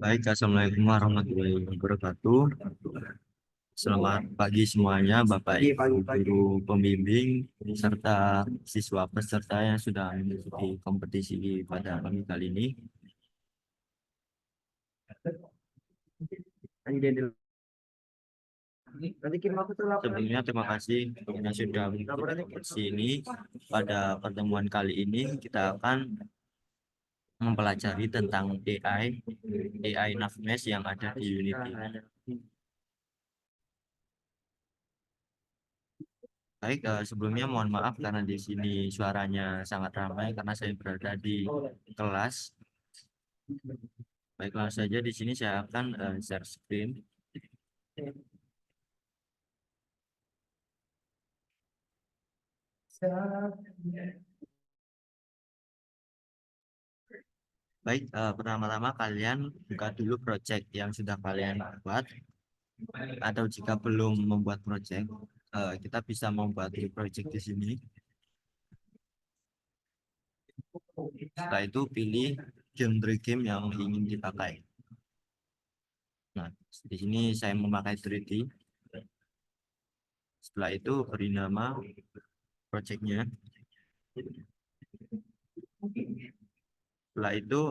Baik, Assalamualaikum warahmatullahi wabarakatuh. Selamat pagi semuanya, Bapak Ibu guru pembimbing serta siswa peserta yang sudah mengikuti kompetisi pada pagi kali ini. Sebelumnya terima kasih yang sudah mengikuti kompetisi ini. Pada pertemuan kali ini kita akan mempelajari tentang AI Navmesh yang ada di Unity. Baik, sebelumnya mohon maaf karena di sini suaranya sangat ramai karena saya berada di kelas. Baik, langsung saja di sini saya akan share screen. Baik, pertama-tama kalian buka dulu project yang sudah kalian buat, atau jika belum membuat project, kita bisa membuat new project di sini. Setelah itu pilih genre game yang ingin dipakai. Nah, di sini saya memakai 3D. Setelah itu beri nama projectnya. Setelah itu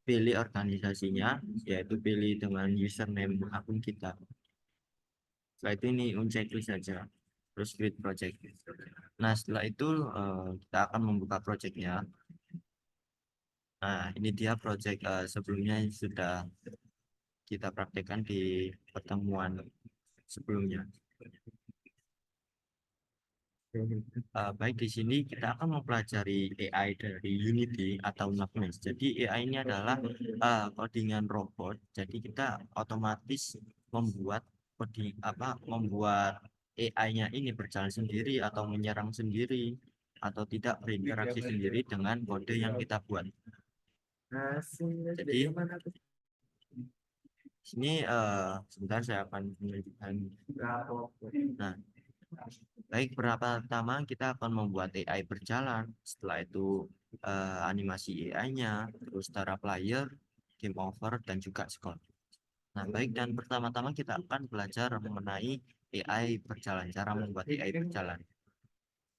pilih organisasinya, yaitu pilih dengan username akun kita. Setelah itu ini checklist saja, terus create project. Nah, setelah itu kita akan membuka projectnya. Nah, ini dia project sebelumnya yang sudah kita praktekkan di pertemuan sebelumnya. Baik, di sini kita akan mempelajari AI dari Unity atau Navmesh. Jadi AI ini adalah codingan robot. Jadi kita otomatis membuat membuat AI-nya ini berjalan sendiri atau menyerang sendiri atau tidak berinteraksi sendiri dengan kode yang kita buat. Jadi sini sebentar saya akan menunjukkan. Nah, baik, pertama kita akan membuat AI berjalan. Setelah itu animasi AI-nya, terus cara player, game over, dan juga score. Nah, baik, dan pertama-tama kita akan belajar mengenai AI berjalan, cara membuat AI berjalan.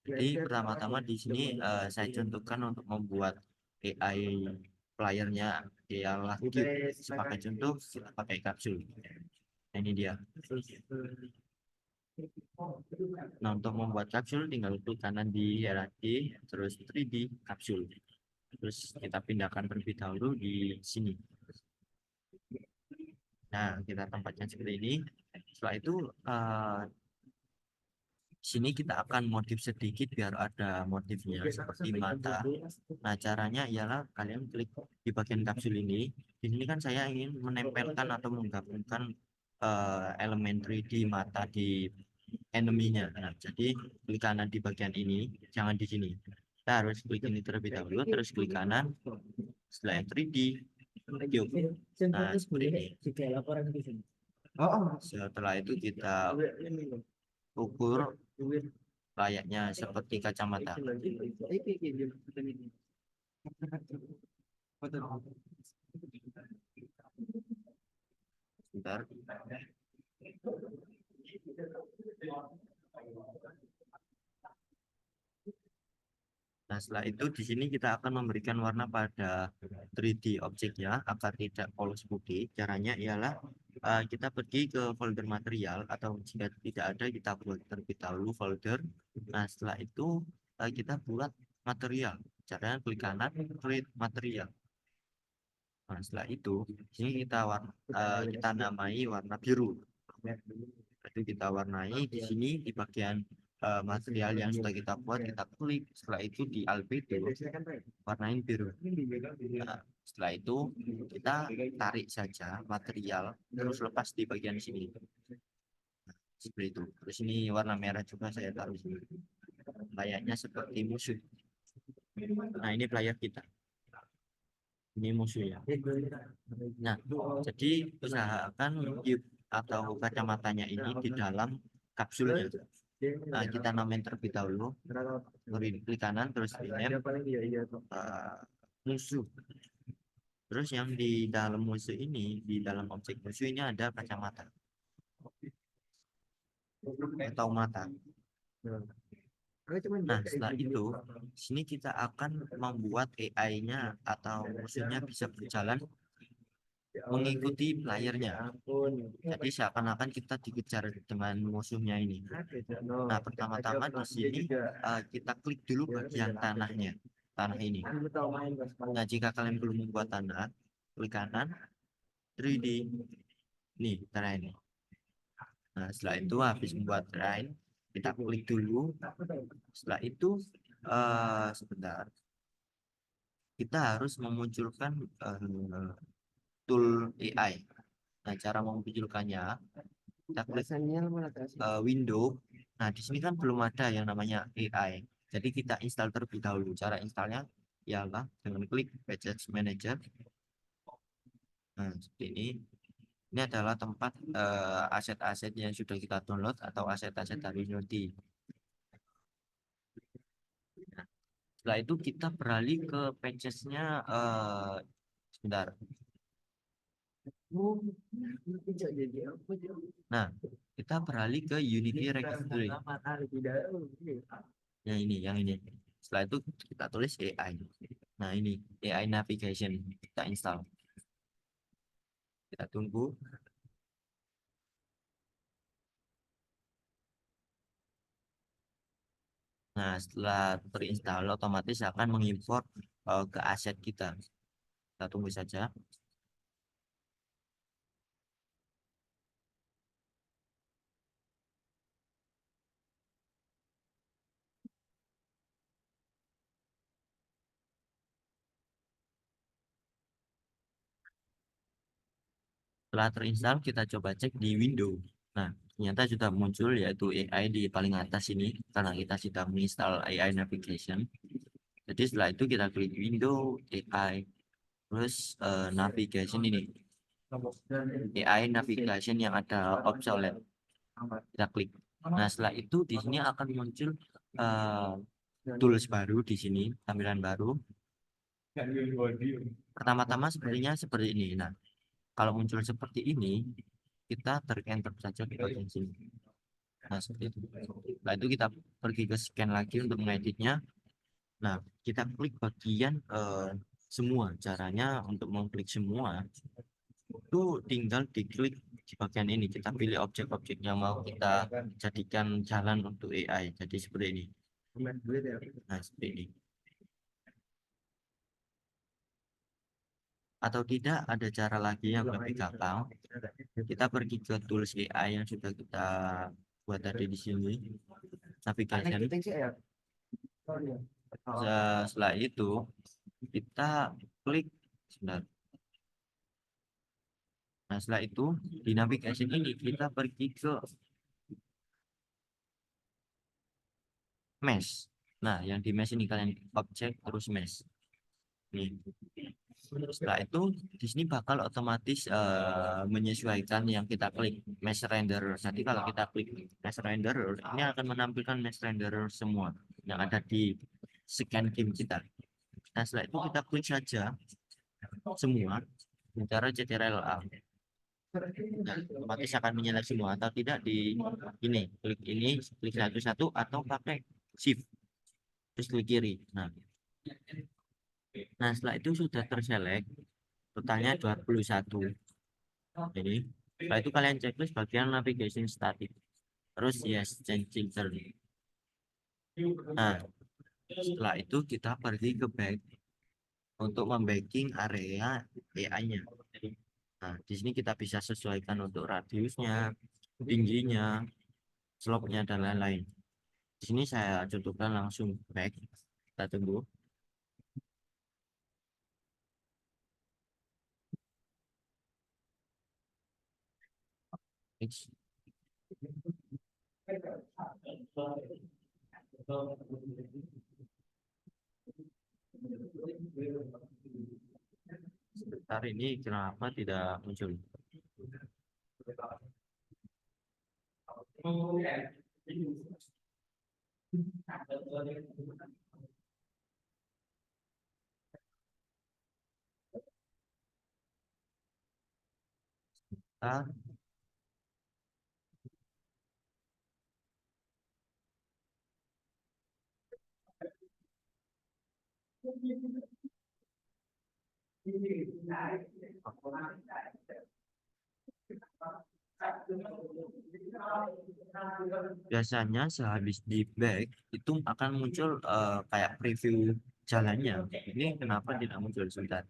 Jadi pertama-tama di sini saya contohkan untuk membuat AI playernya ialah Cube. Sebagai contoh kita pakai kapsul. Nah, ini dia. Nah, untuk membuat kapsul tinggal klik kanan di hierarki, terus 3D kapsul. Terus kita pindahkan terlebih dahulu di sini. Nah, kita tempatkan seperti ini. Setelah itu sini kita akan modif sedikit biar ada motifnya seperti mata. Nah, caranya ialah kalian klik di bagian kapsul ini. Di sini kan saya ingin menempelkan atau menggabungkan elemen 3D mata di enemy-nya. Nah, jadi klik kanan di bagian ini, jangan di sini. Kita harus klik ini terlebih dahulu, terus klik kanan. Setelah yang 3D, cube. Nah, seperti ini. Setelah itu kita ukur layaknya seperti kacamata. Sebentar. Nah, setelah itu di sini kita akan memberikan warna pada 3D objeknya agar tidak polos putih. Caranya ialah kita pergi ke folder material atau jika tidak ada kita buat terlebih dahulu folder. Nah, setelah itu kita buat material. Caranya klik kanan, create material. Nah, setelah itu ini kita namai warna biru. Itu kita warnai di sini di bagian material yang sudah kita buat, kita klik. Setelah itu di albedo warnain biru. Nah, setelah itu kita tarik saja material terus lepas di bagian sini. Nah, seperti itu. Terus ini warna merah juga saya taruh sini, layaknya seperti musuh. Nah, ini player kita, ini musuhnya. Nah, jadi usahakan cube atau kacamatanya ini di dalam kapsulnya. Nah, kita namain terlebih dahulu, klik kanan terus rename musuh. Terus yang di dalam musuh ini, di dalam objek musuh ini ada kacamata atau mata. Nah, setelah itu, sini kita akan membuat AI-nya atau musuhnya bisa berjalan mengikuti playernya. Jadi seakan-akan kita dikejar dengan musuhnya ini. Nah, pertama-tama di sini kita klik dulu bagian tanahnya, tanah ini. Nah, jika kalian belum membuat tanah, klik kanan, 3D, nih tanah ini. Nah, setelah itu habis membuat terrain, kita klik dulu. Setelah itu, sebentar, kita harus memunculkan tool AI. Nah, cara memunculkannya, kita klik window. Nah, di sini kan belum ada yang namanya AI. Jadi kita install terlebih dahulu. Cara installnya ialah dengan klik Package Manager. Nah, seperti ini. Ini adalah tempat aset-aset yang sudah kita download atau aset-aset dari Unity. Nah, setelah itu kita beralih ke pages-nya sebentar. Nah, kita beralih ke Unity Registry. Yang ini. Setelah itu kita tulis AI. Nah, ini AI Navigation kita install. Kita tunggu. Nah, setelah terinstall otomatis akan mengimport ke aset kita. Kita tunggu saja. Setelah terinstall, kita coba cek di window. Nah, ternyata sudah muncul yaitu AI di paling atas ini karena kita sudah menginstal AI Navigation. Jadi setelah itu kita klik window AI, terus navigation ini. AI Navigation yang ada obsolete. Kita klik. Nah, setelah itu di sini akan muncul eh, tools baru di sini, tampilan baru. Pertama-tama sepertinya seperti ini. Nah, kalau muncul seperti ini, kita enter saja di bagian sini. Nah, seperti itu. Nah, itu kita pergi ke scan lagi untuk mengeditnya. Nah, kita klik bagian semua. Caranya untuk mengklik semua, itu tinggal diklik di bagian ini. Kita pilih objek-objek yang mau kita jadikan jalan untuk AI. Jadi seperti ini. Nah, seperti ini. Atau tidak, ada cara lagi yang lebih gampang. Kita pergi ke tools AI yang sudah kita buat tadi di sini. Navigation. Setelah itu kita klik sebentar. Nah, setelah itu di navigation ini kita pergi ke mesh. Nah, yang di mesh ini kalian objek terus mesh. Nih. Setelah itu di sini bakal otomatis menyesuaikan yang kita klik mesh renderer. Jadi kalau kita klik mesh renderer, ini akan menampilkan mesh renderer semua yang ada di scan game kita. Nah, setelah itu kita klik saja semua cara CTRL-A. Nah, otomatis akan menyala semua atau tidak di ini klik satu-satu atau pakai shift terus klik kiri. Nah, setelah itu sudah terselect totalnya 21 ini. Setelah itu kalian checklist bagian navigation static, terus yes change filter. Nah, setelah itu kita pergi ke back untuk membacking area AI-nya. Nah, di sini kita bisa sesuaikan untuk radiusnya, tingginya, slope-nya dan lain-lain. Di sini saya contohkan langsung back. Kita tunggu. Next. Sebentar ini kenapa tidak muncul? data. Biasanya sehabis di back itu akan muncul kayak preview jalannya. Ini kenapa tidak muncul sebentar?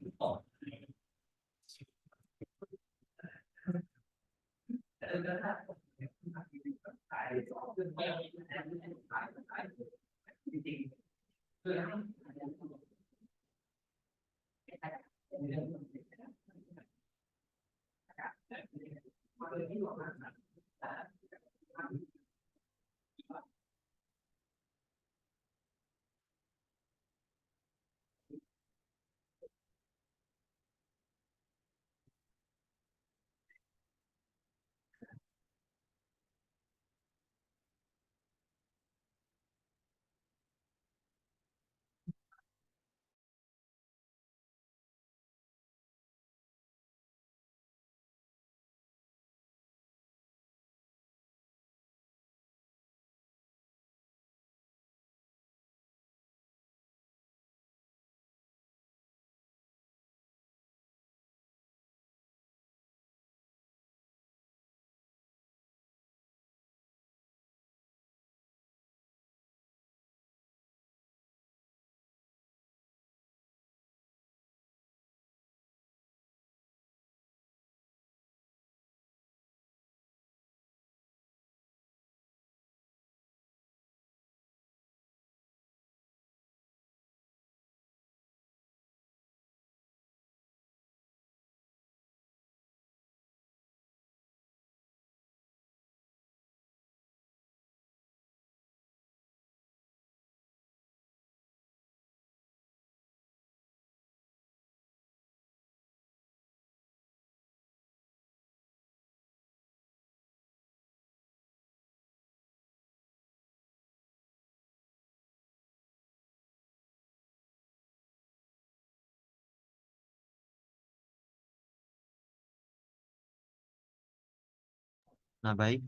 Nah, baik.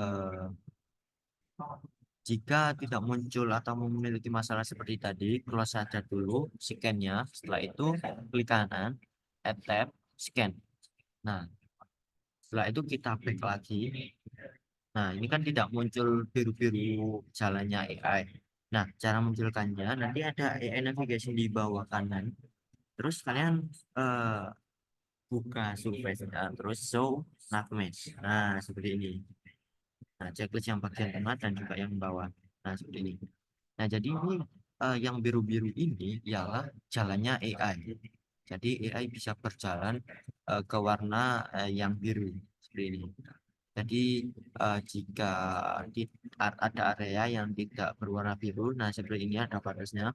eh, Jika tidak muncul atau memiliki masalah seperti tadi, close saja dulu scan-nya. Setelah itu klik kanan, add tab, scan. Nah, setelah itu kita back lagi. Nah, ini kan tidak muncul biru-biru jalannya AI. Nah, cara munculkannya nanti ada AI navigation di bawah kanan. Terus kalian eh, buka surface, terus show navmesh. Nah, seperti ini. Nah, checklist yang bagian tengah dan juga yang bawah. Nah, seperti ini. Nah, jadi ini yang biru-biru ini ialah jalannya AI. Jadi AI bisa berjalan ke warna yang biru seperti ini. Jadi jika ada area yang tidak berwarna biru, nah seperti ini ada batasnya.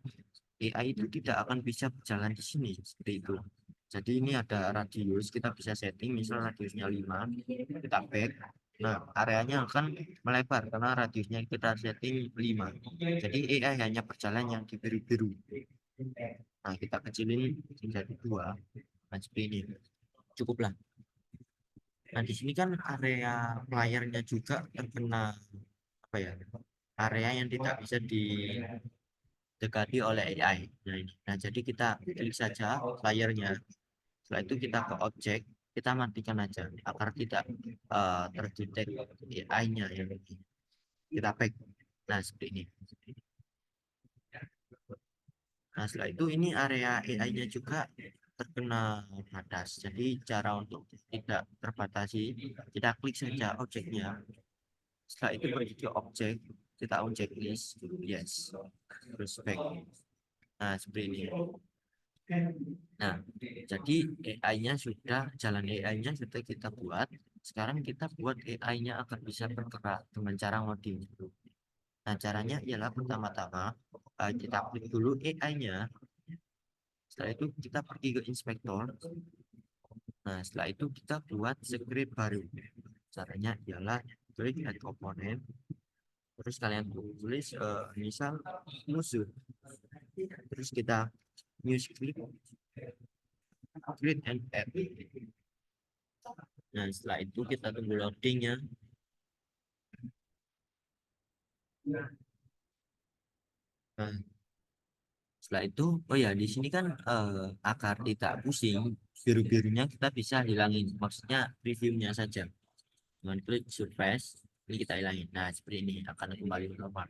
AI itu tidak akan bisa berjalan di sini seperti itu. Jadi ini ada radius, kita bisa setting misal radiusnya 5, kita back. Nah, areanya akan melebar karena radiusnya kita setting 5. Jadi AI hanya berjalan yang di biru-biru. Nah, kita kecilin menjadi 2. Nah, seperti ini. Cukuplah. Nah, di sini kan area layarnya juga terkena apa ya? Area yang tidak bisa didekati oleh AI. Nah, ini. Nah, jadi kita klik saja layarnya. Setelah itu kita ke objek, kita matikan aja agar tidak terdetek AI-nya yang ini. Kita back. Nah, seperti ini. Nah, setelah itu ini area AI-nya juga terkena batas. Jadi cara untuk tidak terbatasi, kita klik saja objeknya. Setelah itu pergi ke objek, kita on checklist, yes, terus back. Nah, seperti ini. Nah, jadi AI-nya sudah, jalan AI-nya sudah kita buat. Sekarang kita buat AI-nya akan bisa bergerak dengan cara ngoding. Nah, caranya ialah pertama-tama kita klik dulu AI-nya. Setelah itu kita pergi ke inspektor. Nah, setelah itu kita buat script baru. Caranya ialah klik add component. Terus kalian tulis misal musuh. Terus kita new script, create and add. Nah, setelah itu kita tunggu loadingnya. Nah, setelah itu, oh ya, di sini kan agar tidak pusing, biru-birunya kita bisa hilangin. Maksudnya previewnya saja. Dengan klik surface, ini kita hilangin. Nah, seperti ini akan kembali normal.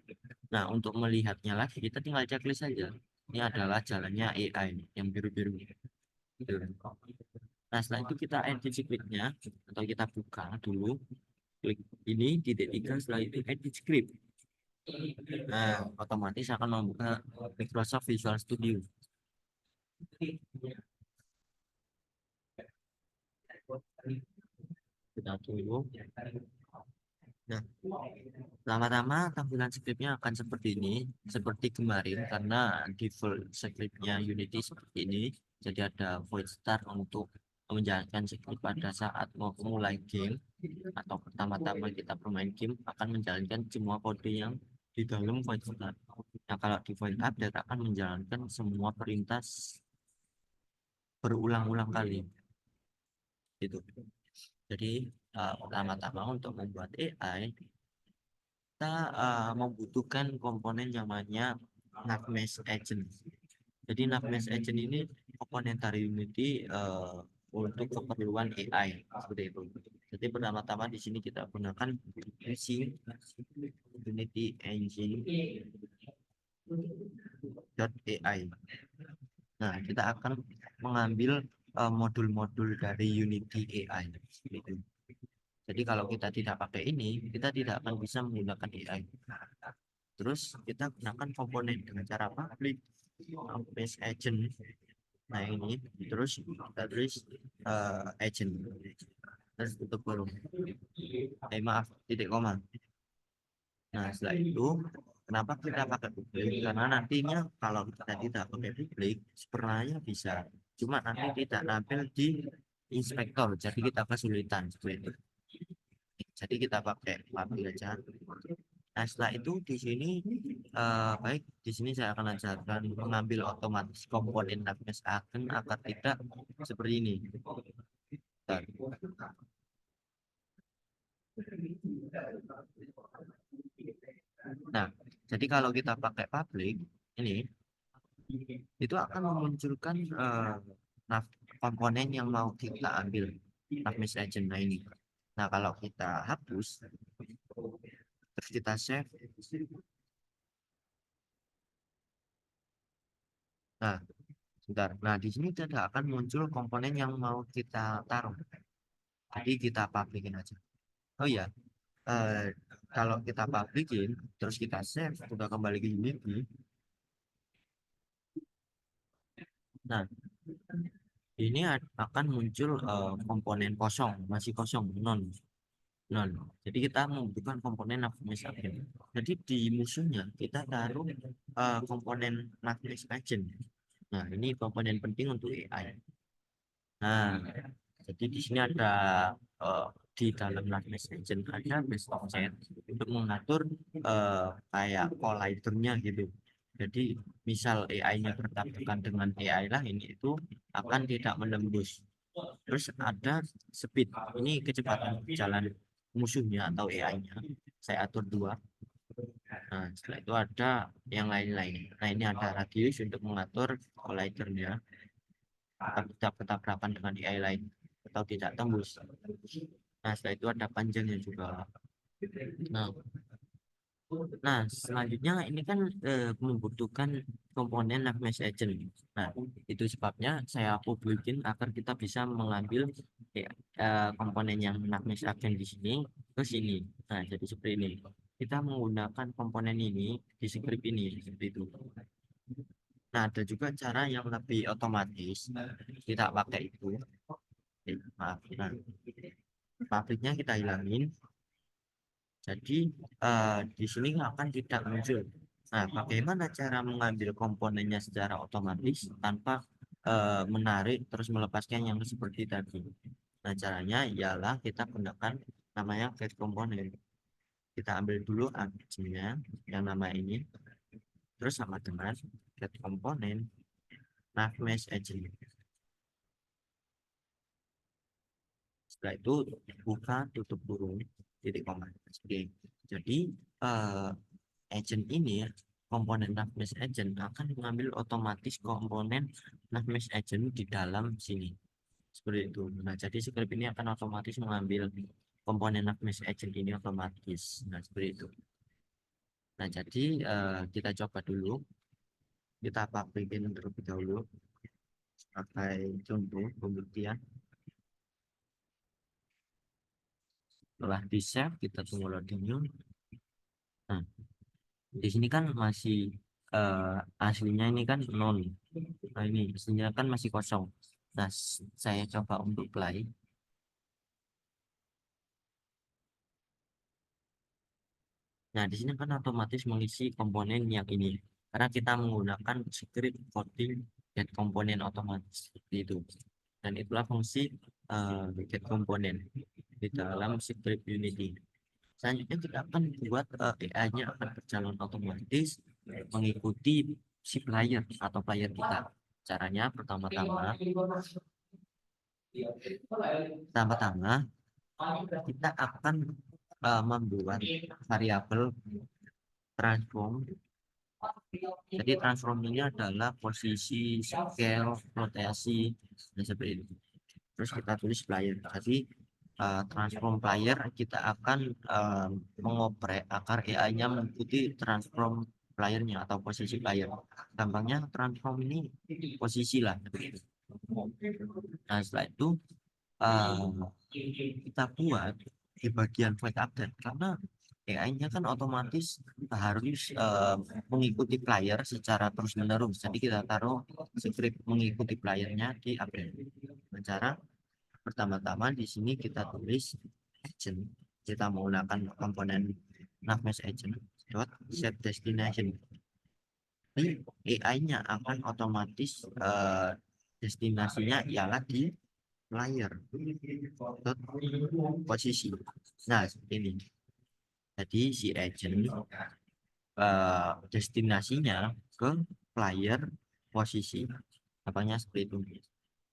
Nah, untuk melihatnya lagi, kita tinggal checklist saja. Ini adalah jalannya AI yang biru-biru. Gitu. Nah, setelah itu kita edit script-nya atau kita buka dulu. Klik ini titik tiga, setelah itu edit script. Nah, otomatis akan membuka Microsoft Visual Studio. Kita tunggu. Nah, pertama-tama tampilan scriptnya akan seperti ini, seperti kemarin karena default scriptnya Unity seperti ini. Jadi ada void start untuk menjalankan script pada saat mau mulai game atau pertama-tama kita bermain game akan menjalankan semua kode yang di dalam void start. Nah, kalau di void update akan menjalankan semua perintah berulang-ulang kali. Gitu. Jadi pertama-tama untuk membuat AI kita membutuhkan komponen yang namanya Nutmeg Agent. Jadi Nutmeg Agent ini komponen dari Unity untuk keperluan AI seperti itu. Jadi pertama-tama di sini kita gunakan using Unity Engine .ai. Nah, kita akan mengambil modul-modul dari Unity AI. Seperti itu. Jadi kalau kita tidak pakai ini, kita tidak akan bisa menggunakan AI. Terus kita gunakan komponen dengan cara public base agent. Nah ini terus kita tulis agent. Terus tutup kolom. Maaf, titik koma. Nah setelah itu, kenapa kita pakai public? Karena nantinya kalau kita tidak pakai public, sebenarnya bisa. Cuma nanti tidak tampil di inspektor, jadi kita kesulitan seperti itu. Jadi kita pakai public aja. Nah, setelah itu di sini baik di sini saya akan ajarkan mengambil otomatis komponen Nutmeg Agent agar tidak seperti ini. Bentar. Nah, jadi kalau kita pakai public ini itu akan memunculkan komponen yang mau kita ambil Nutmeg Agent nah ini. Nah, kalau kita hapus terus kita save. Nah, sebentar. Nah, di sini tidak akan muncul komponen yang mau kita taruh. Jadi kita publikin aja. Oh ya, eh, kalau kita publikin terus kita save sudah kembali ke Unity. Nah, ini akan muncul komponen kosong, masih kosong, non non. Jadi kita membutuhkan komponen Nutmeg Agent. Jadi di musuhnya kita taruh komponen Nutmeg Agent. Nah, ini komponen penting untuk AI. Nah, jadi di sini ada eh, di dalam Nutmeg Agent ada base offset untuk mengatur kayak collidernya gitu. Jadi misal AI-nya bertabrakan dengan AI lain itu akan tidak menembus. Terus ada speed, ini kecepatan jalan musuhnya atau AI-nya. Saya atur dua. Nah, setelah itu ada yang lain-lain. Nah, ini ada radius untuk mengatur collidernya agar tidak bertabrakan dengan AI lain atau tidak tembus. Nah, setelah itu ada panjangnya juga. Nah, nah selanjutnya ini kan membutuhkan komponen Nutmeg Agent. Nah, itu sebabnya saya publikin agar kita bisa mengambil komponen yang Nutmeg Agent di sini ke sini. Nah, jadi seperti ini. Kita menggunakan komponen ini di script ini seperti itu. Nah, ada juga cara yang lebih otomatis. Kita pakai itu. Maaf. Nah, pabriknya kita hilangin. Jadi di sini akan tidak muncul. Nah, bagaimana cara mengambil komponennya secara otomatis tanpa menarik terus melepaskan yang seperti tadi? Nah, caranya ialah kita gunakan namanya get komponen. Kita ambil dulu aksinya yang nama ini, terus sama dengan get komponen Nutmeg Agent. Setelah itu buka tutup kurung titik koma. Oke. Jadi agent ini ya, komponen Navmesh agent akan mengambil otomatis komponen Navmesh agent di dalam sini. Seperti itu. Nah, jadi script ini akan otomatis mengambil komponen Navmesh agent ini otomatis. Nah, seperti itu. Nah, jadi kita coba dulu. Kita bikin terlebih dahulu pakai contoh pembuktian. Setelah di save, kita tunggu loadingnya. Nah, di sini kan masih aslinya ini kan non. Nah, ini aslinya kan masih kosong. Nah, saya coba untuk play. Nah, di sini kan otomatis mengisi komponen yang ini. Karena kita menggunakan script coding get komponen otomatis seperti itu. Dan itulah fungsi get komponen di dalam script Unity. Selanjutnya kita akan buat AI-nya akan berjalan otomatis mengikuti si player atau player kita. Caranya pertama-tama kita akan membuat variabel transform. Jadi transform ini adalah posisi, scale, rotasi, dan seperti itu. Terus kita tulis player. Jadi transform player kita akan mengoprek agar AI-nya mengikuti transform playernya atau posisi player. Gampangnya transform ini posisi lah. Nah, setelah itu kita buat di bagian flag update karena AI-nya kan otomatis harus mengikuti player secara terus-menerus. Jadi kita taruh script mengikuti playernya di update. Dengan cara pertama-tama di sini kita tulis agent. Kita menggunakan komponen Navmesh agent dot set destination. Ini AI-nya akan otomatis destinasinya ialah di player dot posisi. Nah, ini. Jadi si agent destinasinya ke player posisi apanya seperti itu.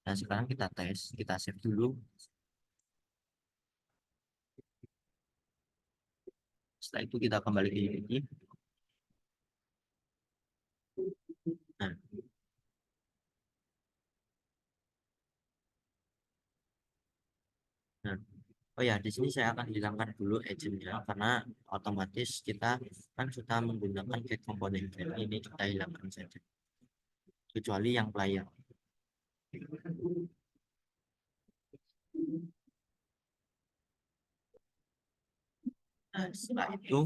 Nah, sekarang kita tes, kita save dulu. Setelah itu kita kembali ke Unity. Nah, nah. Oh ya, di sini saya akan hilangkan dulu agentnya karena otomatis kita kan sudah menggunakan get komponen. Jadi ini kita hilangkan saja, kecuali yang player. Nah, setelah itu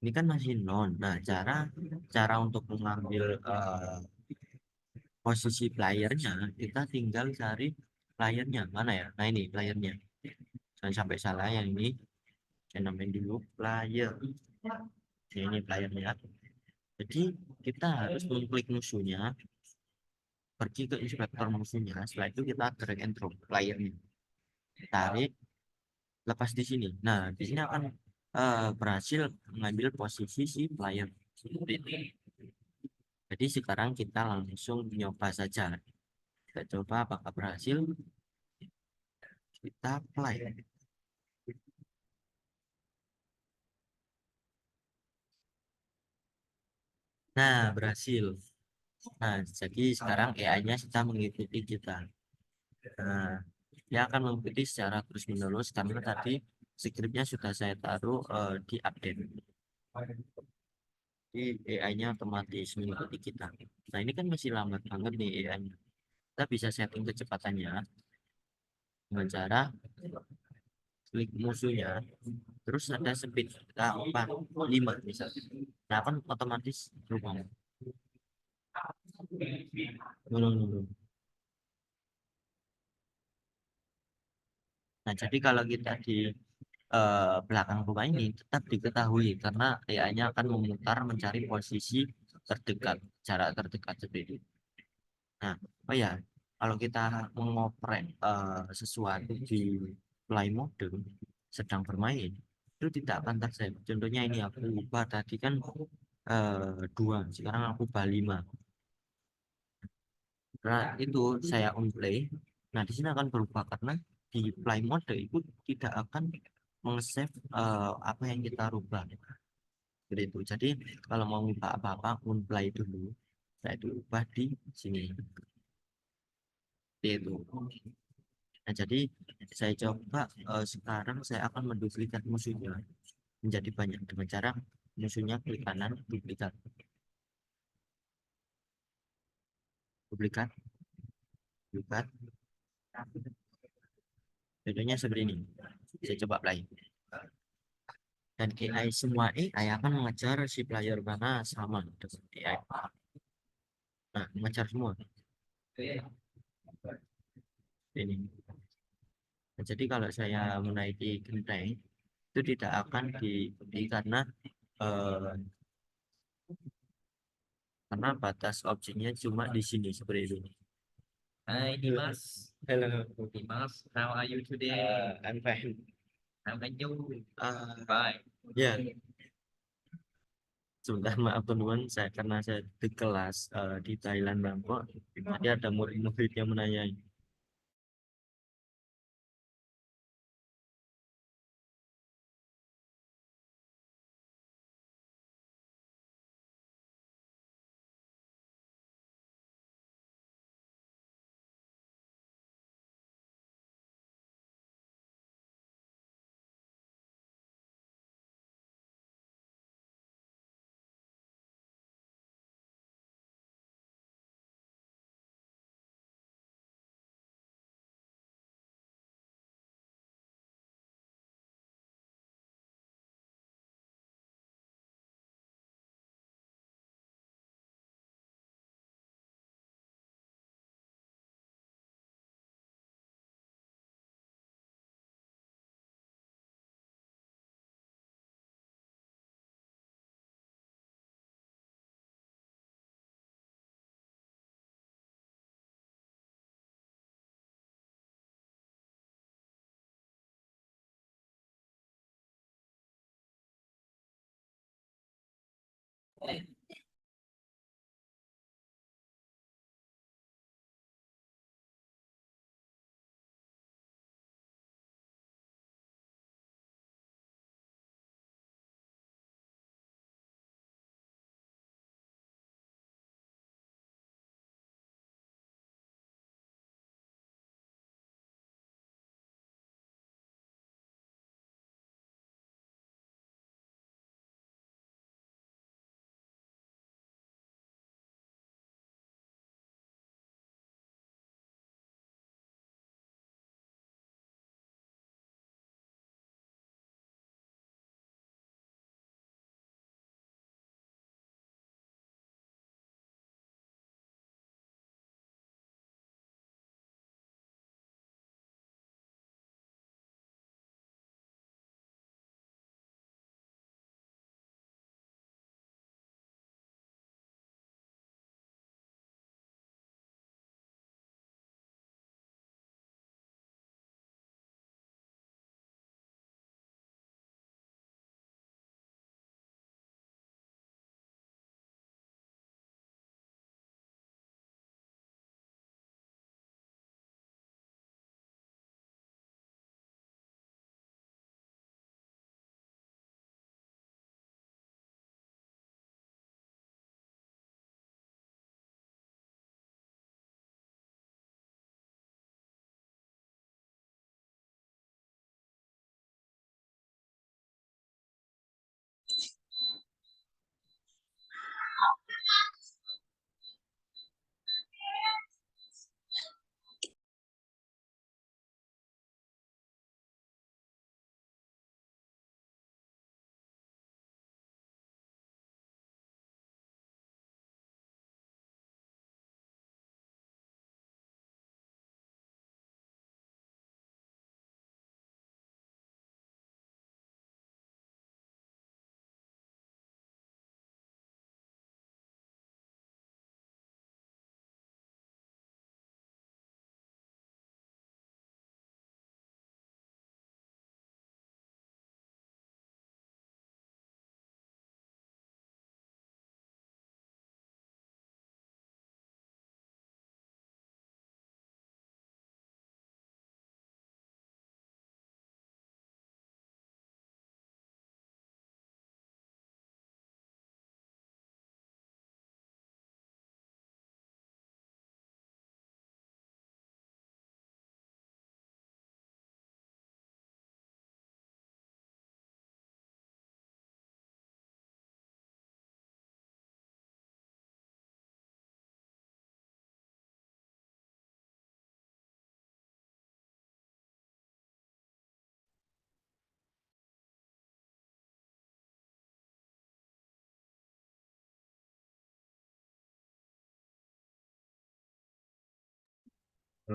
ini kan masih non. Nah, cara untuk mengambil posisi playernya kita tinggal cari playernya mana ya. Nah, ini playernya, jangan sampai salah yang ini. Saya namain dulu player. Ini playernya. Jadi kita harus mengklik musuhnya, pergi ke inspektor musuhnya. Setelah itu kita drag and drop playernya, tarik, lepas di sini. Nah, di sini akan berhasil mengambil posisi si player. Seperti itu. Jadi sekarang kita langsung nyoba saja. Kita coba apakah berhasil. Kita play. Nah, berhasil. Nah, jadi sekarang AI-nya sudah mengikuti kita. Nah, dia akan mengikuti secara terus-menerus karena tadi scriptnya sudah saya taruh di update. Jadi AI-nya otomatis mengikuti kita. Nah, ini kan masih lambat banget nih AI-nya. Kita bisa setting kecepatannya dengan cara klik musuhnya, terus ada speed kita 45 misalnya. Nah, kan otomatis berubah. Hmm. Nah, jadi kalau kita di belakang rumah ini tetap diketahui karena AI-nya akan memutar mencari posisi terdekat, jarak terdekat seperti itu. Nah, oh ya, kalau kita mengoprek sesuatu di play mode sedang bermain, itu tidak akan terjadi. Contohnya ini aku ubah tadi kan 2, sekarang aku ubah 5. Nah, itu saya unplay. Nah, di sini akan berubah karena di play mode itu tidak akan meng-save apa yang kita rubah seperti itu. Jadi kalau mau ubah apa-apa unplay dulu, saya itu ubah di sini seperti itu. Nah, jadi saya coba sekarang saya akan menduplikat musuhnya menjadi banyak dengan cara musuhnya klik kanan duplikat duplikat duplikat contohnya seperti ini. Saya coba play dan AI semua AI akan mengejar si player mana sama dengan AI. Nah, mengejar semua ini. Nah, jadi kalau saya menaiki genteng itu tidak akan di eh, karena batas objeknya cuma di sini seperti itu. Hi Dimas. Hello. Dimas, how are you today? I'm fine. How are you? Uh, Fine. ya, sebentar maaf teman-teman, saya karena saya di kelas di Thailand Bangkok, tadi ada murid-murid yang menanyai.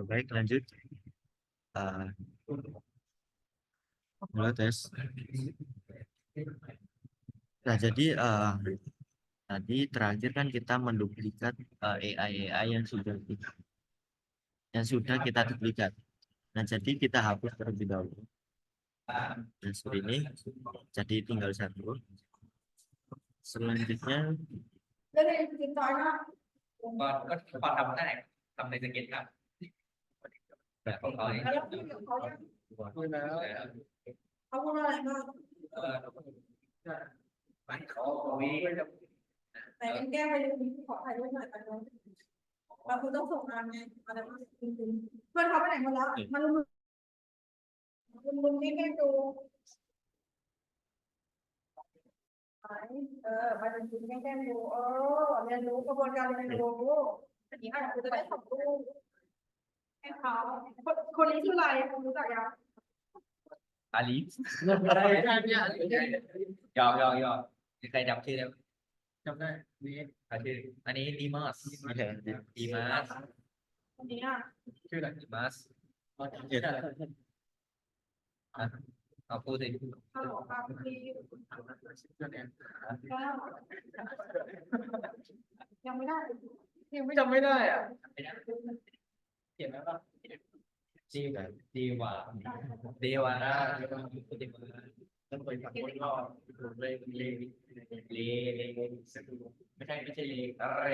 Baik, lanjut. Eh, Halo, tes. Nah, jadi tadi terakhir kan kita menduplikat AI yang sudah kita duplikat. Nah, jadi kita hapus terlebih dahulu. Nah, seperti ini. Jadi tinggal satu. Selanjutnya, Còn đọc cái này, đọc này dịch à? Dạ, không có. Bạn khổ vì แต่เป็นแก้ไปดูขอถ่ายรูปหน่อยไปเลยเราคุณต้องส่งงานไงอะไรมาจริงๆเพื่อนเขาไปไหนหมดแล้วมาลุมนี่แม่ดูมาจริงๆแก้ดูเรียนรู้กระบวนการเรียนรู้อันนี้อาจจะจะได้สองรูปให้เขาคนนี้ชื่ออะไรคุณรู้จักยัง Alice. Rồi. Thì thầy đọc chưa đâu? Trong đây đi À, chưa. Anh ấy Dimas. Dimas. คนนี้อ่ะ chưa là Dimas. chưa là Học cô thì ฮัลโหลครับพี่ chưa nè ยังไม่ได้ จำไม่ได้อ่ะเขียนแล้วป่ะ Dewa. Dewa.ต้องไปฝังคนรอบเลยเลย ไม่ใช่เล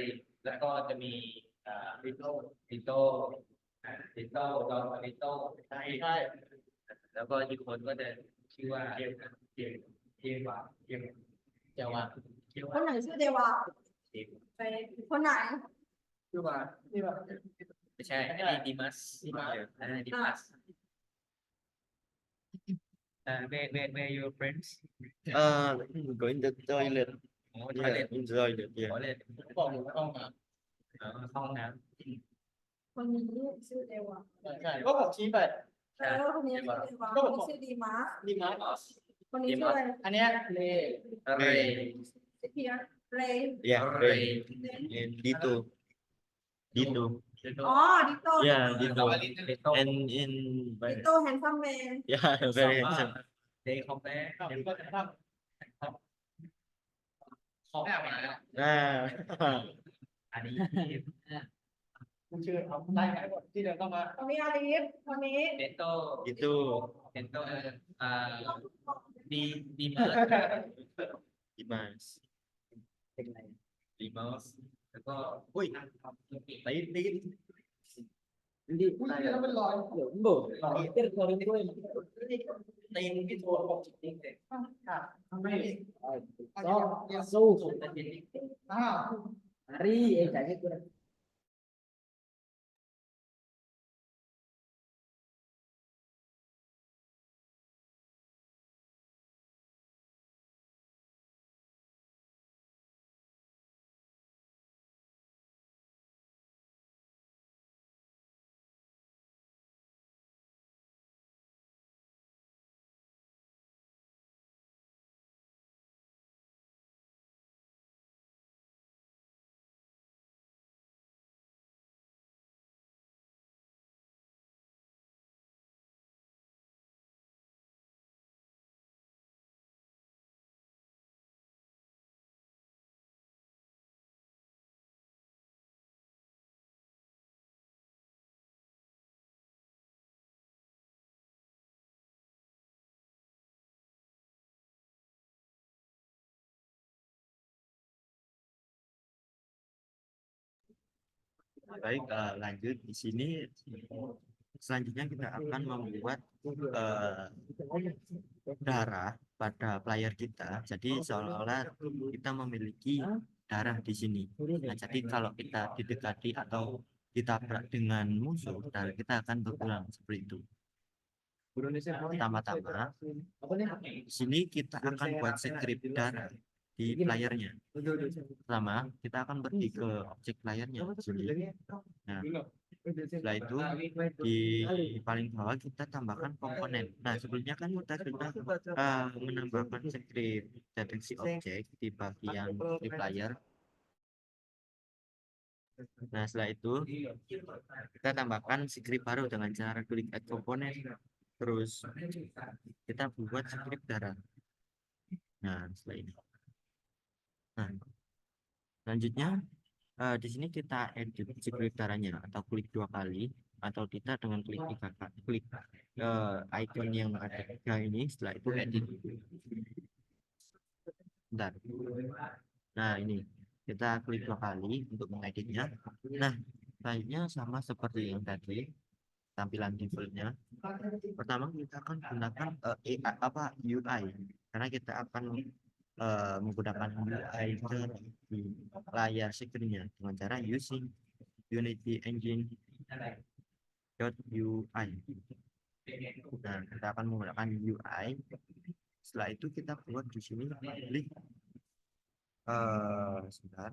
แล้วก็จะมีลิโต้ดอนลิโต้ ใช่ใช่ แล้วก็อีกคนก็จะชื่อว่าเทวา เจ้าว่า คนไหนชื่อเดวาไปคนไหน คือว่าที่ว่า ไม่ใช่อันนี้ดิมัสดิมัสwhere your friends going to toilet. โอ้ทอยเล็ต In toilet, ทอย yeah. เล็ต บอกอยู่ห้องมา ห้องน้ คนนี้ชื่อเดวา ใช่ก็ผมชี้ไป คนนี้ชื่อเดวาคนนี้ชื่อดีมาร์ นี่มา คนนี้ชื่ออะไร อันเนี้ยเล ำเรย์ เพียเรย์ Yeah, เร right. ย์ And Dito. Dito. อ๋อดิโต้ Yeah, Dito. ลิโต้ And in ดิโต้แฮนซัมแมน yeah, very handsome. เดย์คอมแบ ก็จะทำของแอบมา อันนี้ คุณชื่อเอาได้ไหมหมดที่เดินเข้ามา คนนี้อาลีฟคนนี้ เดโต้ Itu อ่าดีมาส Dimas. ดีมาสแล้วก็อุ้ยตี คุณชื่อแล้วเป็นรอยเหลืองเบิกรอยเต้นคอร์ดด้วย ตีนที่โทรบอกจริงๆเลย ค่ะทำไม สู้ แต่เย็นนี่ อ้าว hari cakap tu Baik, lanjut di sini. Selanjutnya kita akan membuat darah pada player kita. Jadi seolah-olah kita memiliki darah di sini. Nah, jadi kalau kita didekati atau ditabrak dengan musuh, darah kita akan berkurang seperti itu. Pertama-tama, di sini kita akan buat script darah di playernya. Pertama, kita akan pergi ke objek playernya. Nah, setelah itu di paling bawah kita tambahkan komponen. Nah, sebelumnya kan kita sudah menambahkan script deteksi objek di bagian di player. Nah, setelah itu kita tambahkan script baru dengan cara klik add component. Terus kita buat script darah. Nah, setelah ini. Nah, selanjutnya di sini kita edit script darahnya atau klik 2 kali atau kita dengan klik 3 kali. Klik icon yang ada 3 ini, setelah itu edit. Bentar. Nah, ini kita klik 2 kali untuk mengeditnya. Nah, lainnya sama seperti yang tadi, tampilan defaultnya. Pertama kita akan gunakan UI, karena kita akan menggunakan UI di layar screen-nya dengan cara using Unity Engine .UI. Nah, kita akan menggunakan UI. Setelah itu kita buat di sini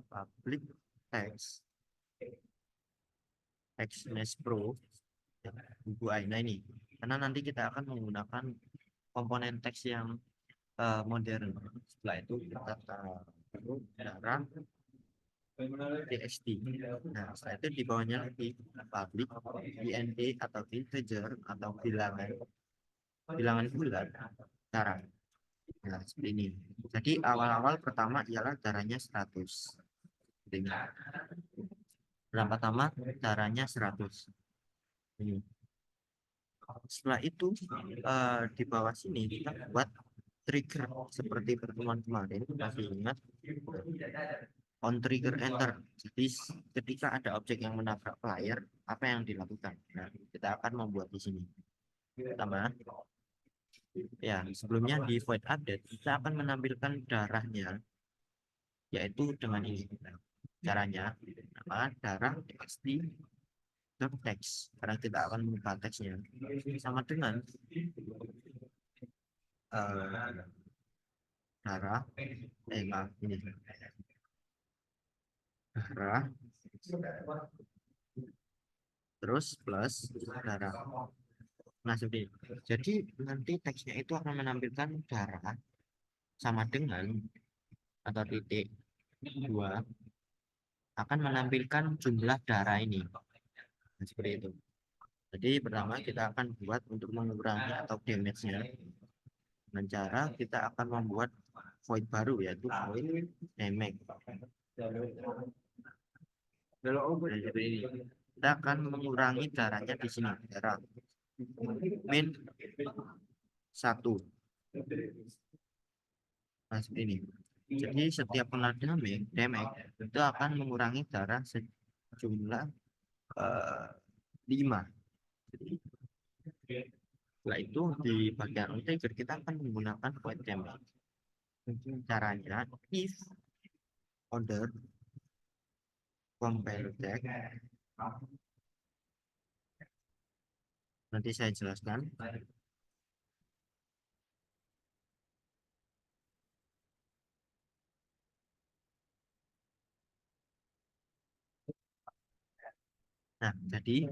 public text Mesh Pro UI. Nah, ini karena nanti kita akan menggunakan komponen teks yang modern. Setelah itu kita taruh darah txt. Nah, setelah itu di bawahnya lagi public int atau integer atau bilangan bulat darah. Nah, seperti ini. Jadi awal-awal pertama ialah darahnya 100. Seperti ini. Pertama darahnya 100. Ini. Setelah itu di bawah sini kita buat trigger seperti pertemuan kemarin. Masih ingat on trigger enter. Jadi ketika ada objek yang menabrak player, apa yang dilakukan? Nah, kita akan membuat di sini. Pertama, ya sebelumnya di void update kita akan menampilkan darahnya, yaitu dengan ini. Caranya, darah txt teks, karena kita akan membuka teksnya sama dengan darah ini darah terus plus darah. Nah, seperti ini. Jadi nanti teksnya itu akan menampilkan darah sama dengan atau titik 2 akan menampilkan jumlah darah ini. Nah, seperti itu. Jadi pertama kita akan buat untuk mengurangi atau damage-nya dengan cara kita akan membuat void baru, yaitu void damage. Nah, seperti ini. Kita akan mengurangi darahnya di sini, darah min 1. Nah, seperti ini. Jadi setiap kena damage itu akan mengurangi darah sejumlah 5. Setelah itu di bagian on trigger kita akan menggunakan void damage. Caranya if order compare text, nanti saya jelaskan. Nah, jadi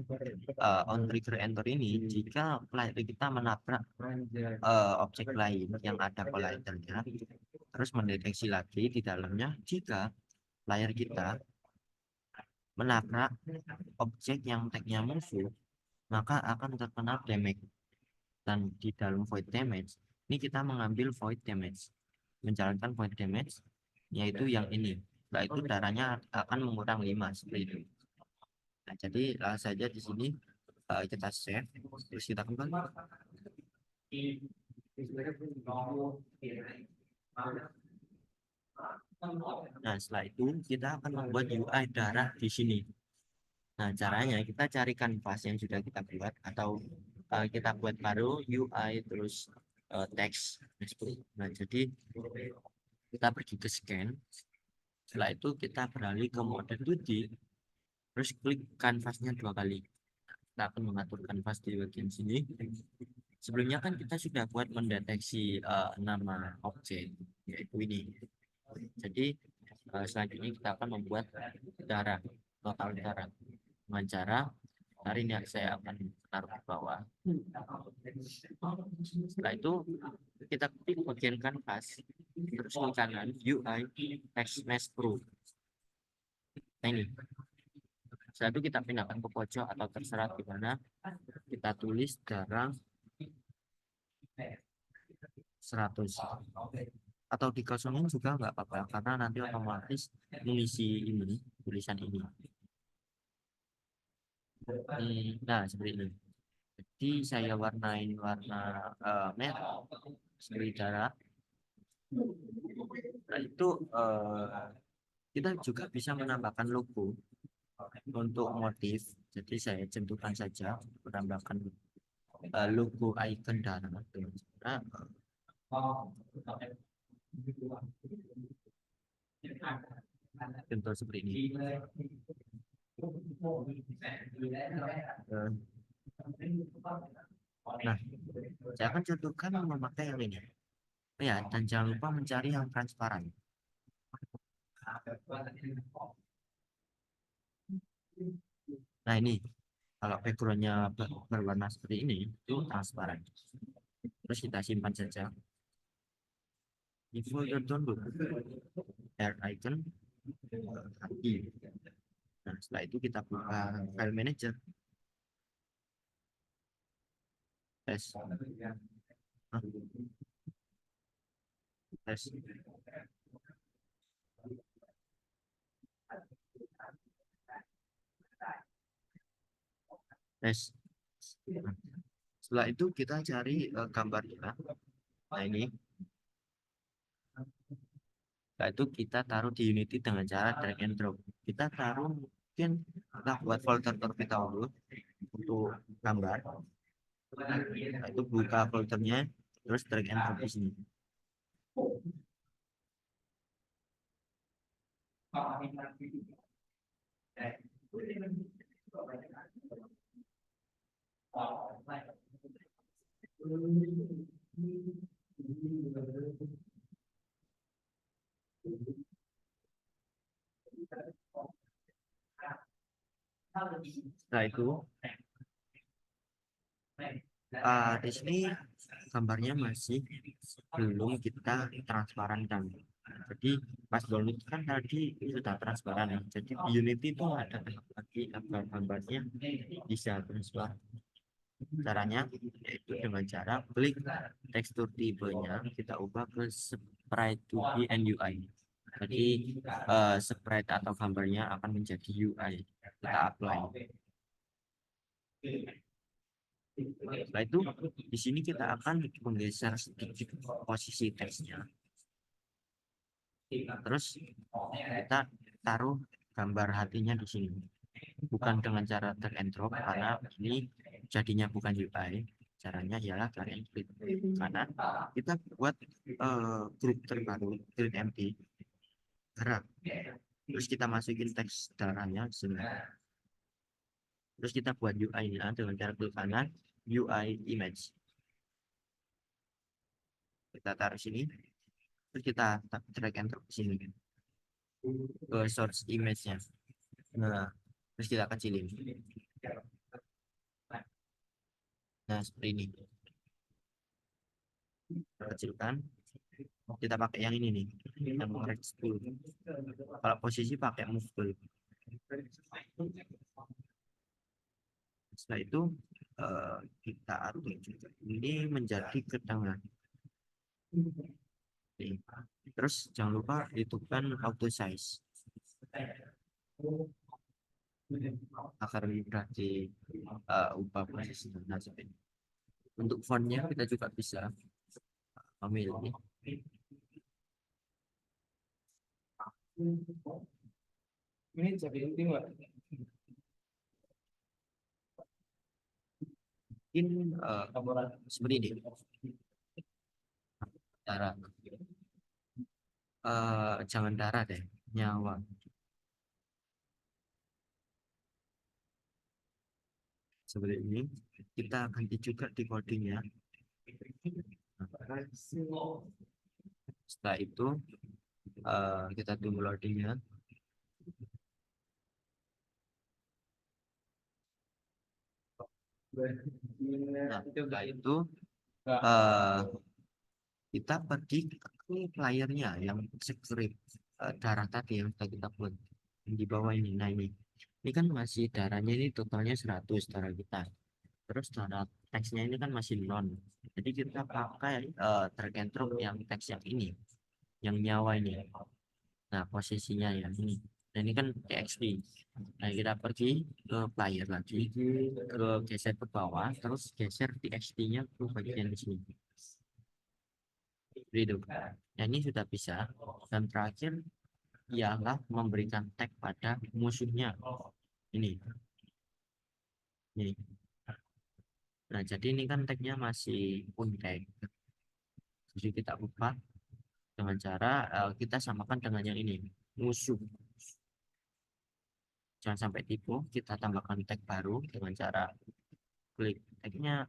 on trigger enter ini jika player kita menabrak objek lain yang ada collidernya, terus mendeteksi lagi di dalamnya jika player kita menabrak objek yang tagnya musuh, maka akan terkena damage. Dan di dalam void damage ini kita mengambil void damage, menjalankan void damage, yaitu yang ini. Setelah itu darahnya akan mengurang 5 seperti itu. Nah, jadi langsung saja di sini kita save, terus kita kembali. Nah, setelah itu kita akan membuat UI darah di sini. Nah, caranya kita cari kanvas yang sudah kita buat atau kita buat baru UI terus teks. Nah, jadi kita pergi ke scan. Setelah itu kita beralih ke mode 2D, terus klik kanvasnya 2 kali. Kita akan mengatur kanvas di bagian sini. Sebelumnya kan kita sudah buat mendeteksi nama objek, yaitu ini. Jadi selanjutnya kita akan membuat darah, total darah, dengan cara hari ini saya akan taruh ke bawah. Setelah itu kita klik bagian kanvas, terus ke kanan UI Text Mesh Pro. Nah, ini Setelah itu kita pindahkan ke pojok atau terserah di mana, kita tulis darah 100 atau dikosongin juga nggak apa-apa karena nanti otomatis mengisi ini tulisan ini. Nah seperti ini. Jadi saya warnain warna merah seperti darah. Nah itu kita juga bisa menambahkan logo untuk motif. Jadi saya tentukan saja menambahkan logo icon darah. Nah, contoh seperti ini. Nah, saya akan contohkan memakai yang ini. Ya, dan jangan lupa mencari yang transparan. Nah, ini kalau backgroundnya berwarna seperti ini, itu transparan. Terus kita simpan saja. Di folder download, air icon, hati. Nah, setelah itu kita buka file manager. Tes. Tes. Tes. Setelah itu kita cari gambarnya. Nah ini. Setelah itu kita taruh di Unity dengan cara drag and drop. Kita taruh mungkin kita buat folder terlebih dahulu untuk gambar. Nah, itu buka foldernya, terus drag and drop di sini. Setelah itu di sini gambarnya masih belum kita transparankan. Jadi pas download kan tadi sudah transparan ya. Jadi di Unity itu ada lagi agar gambarnya bisa transparan. Caranya yaitu dengan cara klik tekstur tipenya kita ubah ke sprite 2D and UI. Jadi sprite atau gambarnya akan menjadi UI. Kita apply. Setelah itu di sini kita akan menggeser sedikit posisi teksnya. Terus kita taruh gambar hatinya di sini. Bukan dengan cara drag and drop karena ini jadinya bukan UI. Caranya ialah drag and click. Karena kita buat grup terbaru, grid empty. Darah. Terus kita masukin teks darahnya di sini. Terus kita buat UI-nya dengan cara klik kanan, UI image. Kita taruh sini. Terus kita drag and drop di sini ke source image-nya. Nah, terus kita kecilin. Nah, seperti ini. Kita kecilkan. Kita pakai yang ini nih, yang right tool. Kalau posisi pakai move tool. Setelah itu kita atur juga. Ini menjadi ke tengah. Terus jangan lupa hidupkan auto size agar mudah diubah posisi. Untuk fontnya kita juga bisa memilih Ini jadi penting nggak? mungkin seperti ini cara jangan darah deh, nyawa. Seperti ini kita ganti juga di codingnya. Setelah itu kita tunggu loadingnya. Nah, setelah itu kita pergi ke layarnya yang script darah tadi yang sudah kita buat di bawah ini. Nah ini Ini kan masih darahnya ini totalnya 100 darah kita. Terus darah teksnya ini kan masih non. Jadi kita pakai drag and drop yang teks yang ini, yang nyawa ini. Nah, posisinya ya ini. Nah, ini kan TXT. Nah, kita pergi ke player lagi, ke geser ke bawah, terus geser TXT-nya ke bagian di sini. Gitu. Nah, ini sudah bisa. Dan terakhir ialah memberikan tag pada musuhnya. Ini. Ini. Nah, jadi ini kan tagnya masih untag. Jadi kita ubah dengan cara kita samakan dengan yang ini, musuh. Jangan sampai tipu, kita tambahkan tag baru dengan cara klik tagnya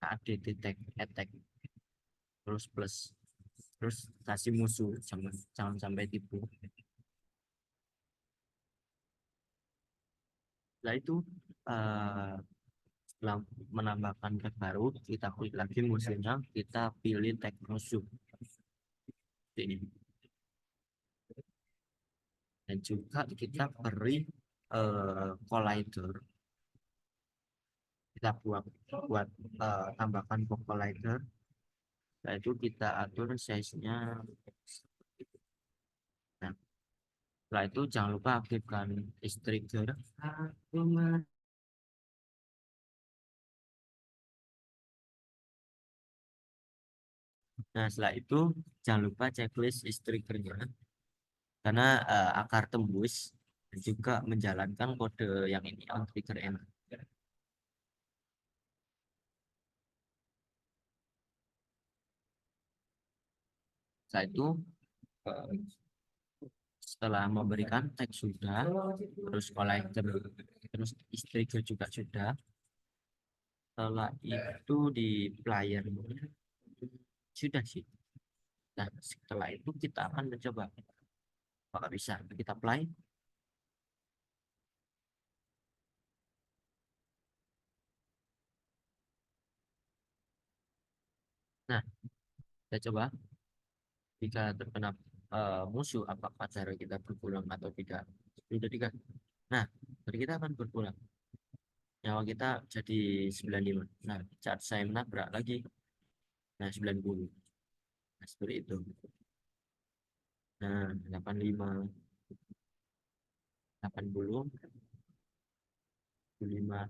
add tag attack terus plus terus kasih musuh, jangan sampai tipu. Setelah itu setelah menambahkan tag baru, kita klik lagi musuhnya, kita pilih tag musuh ini, dan juga kita beri collider. Kita buat tambahkan collider. Setelah itu kita atur size-nya. Nah, setelah itu jangan lupa aktifkan is trigger. Nah, setelah itu jangan lupa checklist is trigger-nya, karena akar tembus dan juga menjalankan kode yang ini on trigger end. Setelah itu setelah memberikan tag sudah, terus collector, terus is trigger juga sudah. Setelah itu di player sudah sih. Nah, setelah itu kita akan mencoba apakah bisa kita play. Nah, kita coba jika terkena musuh apakah cara kita berpulang atau tidak. Sudah tiga. Nah, jadi kita akan berpulang. Nyawa kita jadi 95. Nah, saat saya menabrak lagi, nah 90. Nah, seperti itu. Nah, 85, 80, 75.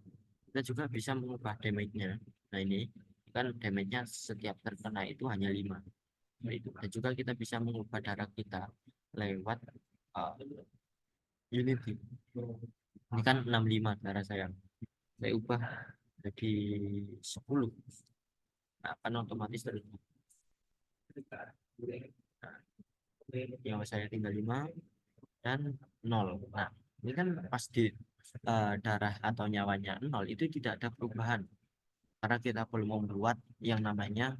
Kita juga bisa mengubah damage-nya. Nah, ini kan damage-nya setiap terkena itu hanya 5. Nah, itu. Dan juga kita bisa mengubah darah kita lewat uh, Unity. Ini kan 65 darah saya. Saya ubah jadi 10. Nah, akan otomatis terus. Nah, yang saya tinggal 5 dan 0. Nah, ini kan pas di darah atau nyawanya 0 itu tidak ada perubahan karena kita belum membuat yang namanya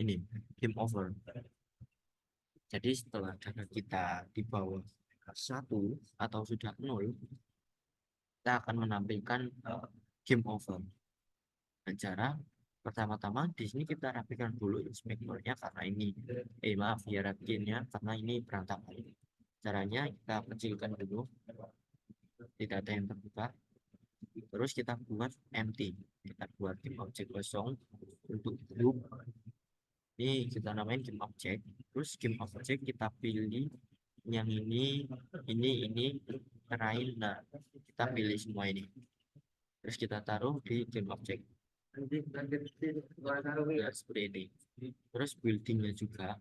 ini game over. Jadi setelah darah kita di bawah 1 atau sudah 0, kita akan menampilkan game over. Dan cara pertama-tama di sini kita rapikan dulu inspektornya karena ini maaf hierarkinya karena ini berantakan. Caranya kita kecilkan dulu, tidak ada yang terbuka. Terus kita buat empty, kita buat game object kosong untuk group. Ini kita namain game object. Terus game object kita pilih yang ini terakhir. Nah, kita pilih semua ini. Terus kita taruh di game object. Ya, seperti ini. Terus buildingnya juga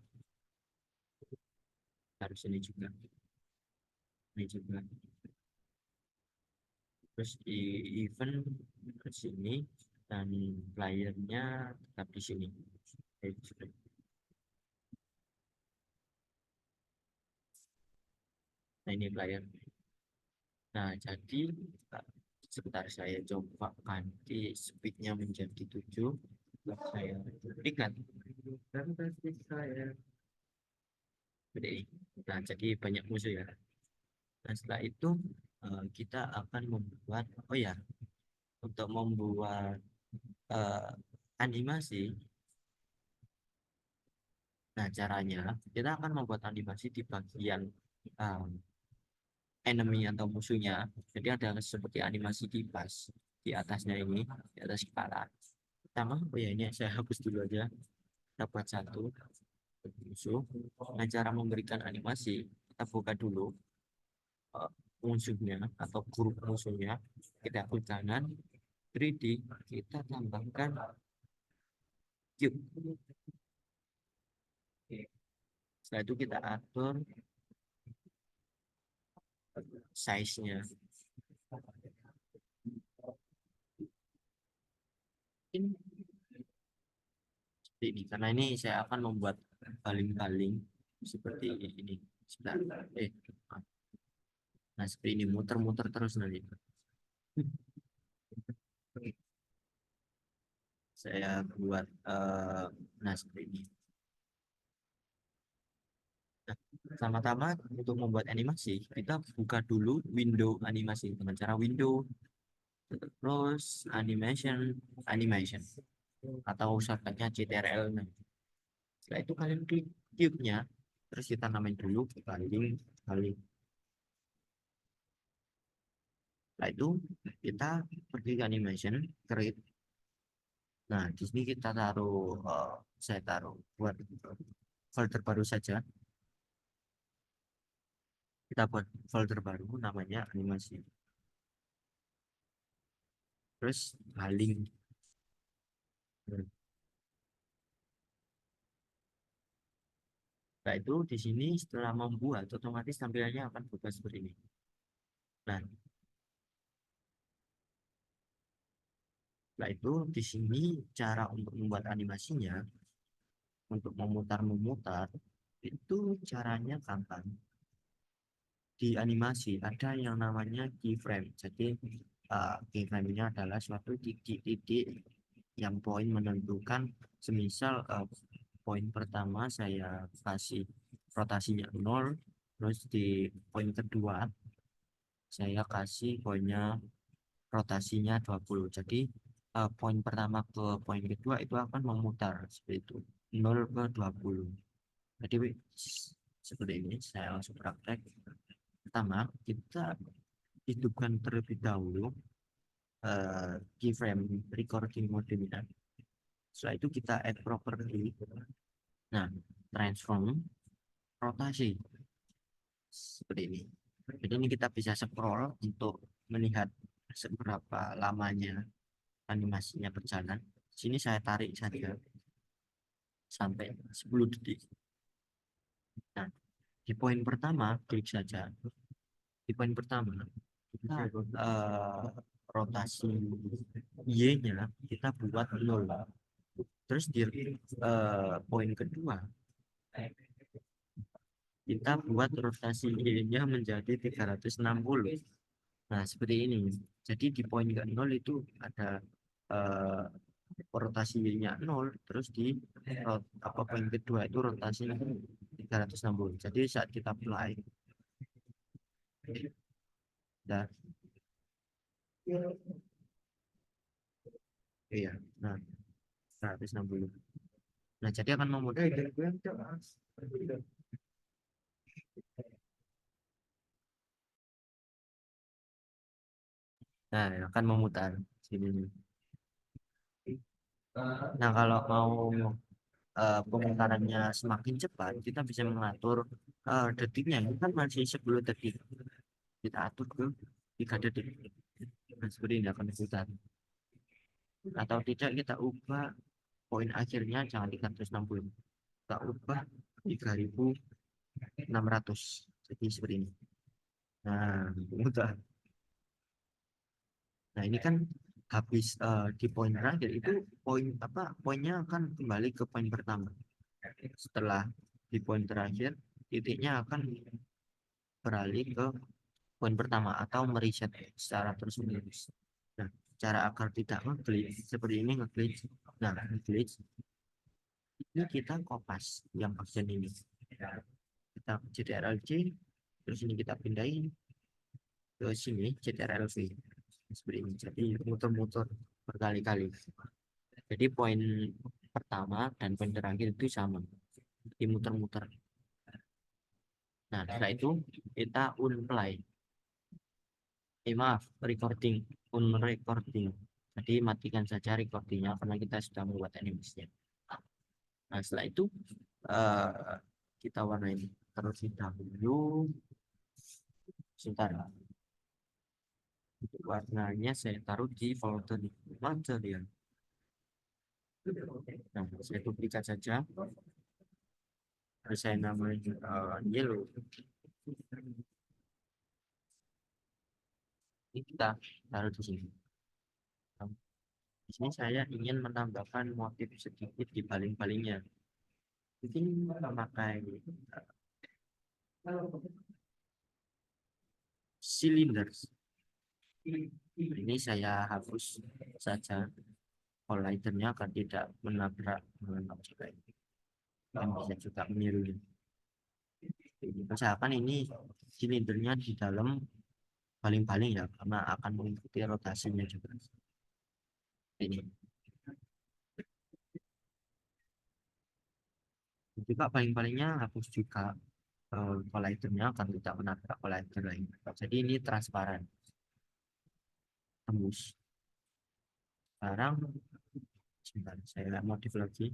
harus ini juga. Ini juga. Terus di event ke sini dan playernya tetap di sini. Nah, ini player. Nah, jadi sebentar saya coba ganti speednya menjadi 7. Saya berikan dan pasti saya seperti ini. Nah, jadi banyak musuh ya. Nah, setelah itu kita akan membuat untuk membuat animasi. Nah, caranya kita akan membuat animasi di bagian enemy atau musuhnya. Jadi ada seperti animasi kipas di atasnya ini, di atas kepala. Pertama, oh ya ini saya hapus dulu aja. Dapat satu musuh. Nah, cara memberikan animasi, kita buka dulu musuhnya atau grup musuhnya. Kita klik kanan, 3D, kita tambahkan cube. Setelah itu kita atur size-nya. Seperti ini, karena ini saya akan membuat baling-baling seperti ini. Sebentar. Nah, seperti ini muter-muter terus nanti. Saya buat nah seperti ini. Nah, pertama-tama untuk membuat animasi kita buka dulu window animasi dengan cara window terus animation atau shortcutnya CTRL. Nah, setelah itu kalian klik cube-nya terus kita namain dulu baling. Setelah itu kita pergi ke animation, create. Nah, di sini kita taruh, saya taruh buat folder baru saja. Kita buat folder baru namanya animasi. Terus baling. Nah, itu di sini setelah membuat otomatis tampilannya akan berubah seperti ini. Nah, setelah itu di sini cara untuk membuat animasinya, untuk memutar-memutar itu caranya gampang. Di animasi ada yang namanya keyframe. Jadi keyframe ini adalah suatu titik-titik yang poin menentukan. Semisal poin pertama saya kasih rotasinya 0, terus di poin kedua saya kasih poinnya rotasinya 20. Jadi poin pertama ke poin kedua itu akan memutar seperti itu 0 ke 20. Jadi seperti ini saya langsung praktek. Pertama kita hidupkan terlebih dahulu keyframe recording mode-nya. Setelah itu kita add property. Nah, transform rotasi seperti ini. Jadi ini kita bisa scroll untuk melihat seberapa lamanya animasinya berjalan. Sini saya tarik saja sampai 10 detik. Nah, di poin pertama klik saja. Di poin pertama kita rotasi Y-nya kita buat 0. Terus di poin kedua kita buat rotasi Y-nya menjadi 360. Nah, seperti ini. Jadi di poin ke-0 itu ada rotasi Y-nya 0, terus di poin kedua itu rotasinya 360. Jadi saat kita play dan iya, nah 160. Nah, jadi akan memutar. Nah, akan memutar sini. Nah, kalau mau pemutarannya semakin cepat, kita bisa mengatur detiknya. Ini kan masih 10 detik. Kita atur ke 3 detik. Nah, seperti ini akan diputar. Atau tidak kita ubah poin akhirnya jangan 360. Kita ubah 3600. Jadi seperti ini. Nah, mudah. Nah, ini kan habis di poin terakhir itu poinnya akan kembali ke poin pertama. Setelah di poin terakhir titiknya akan beralih ke poin pertama atau mereset secara terus-menerus. Nah, cara agar tidak nge-glitch seperti ini nge-glitch. Nah, nge-glitch ini kita kopas yang bagian ini. Kita CTRL-C, terus ini kita pindahin ke sini CTRL-V. Seperti ini. Jadi muter-muter berkali-kali. Jadi poin pertama dan poin terakhir itu sama. Jadi muter-muter. Nah, setelah itu kita unplay. Maaf, recording, recording. Jadi matikan saja recordingnya karena kita sudah membuat animasinya. Nah, setelah itu kita warnain terlebih dahulu. Sebentar. Warnanya saya taruh di folder material. Nah, saya duplikat saja. Terus saya namain yellow. Ini kita taruh di sini. Di sini saya ingin menambahkan motif sedikit di paling-palingnya. Mungkin memakai cylinders. Ini saya hapus saja highlighternya agar tidak menabrak dengan objek lain. Dan bisa juga menirunya. Misalkan ini silindernya di dalam paling-paling ya, karena akan mengikuti rotasinya juga. Ini juga paling-palingnya hapus juga highlighternya akan tidak menabrak highlighter lain. Jadi ini transparan, tembus. Sekarang sebentar, saya modif lagi.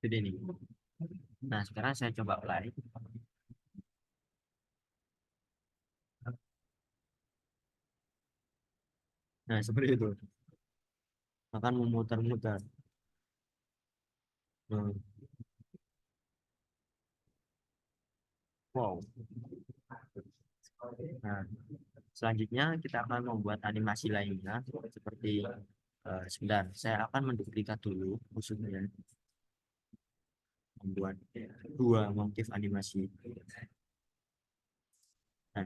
Jadi ini. Nah, sekarang saya coba play. Nah, seperti itu. Akan memutar-mutar. Wow. Nah, selanjutnya kita akan membuat animasi lainnya seperti sebentar, saya akan menduplikat dulu musuhnya, membuat dua motif animasi. Nah,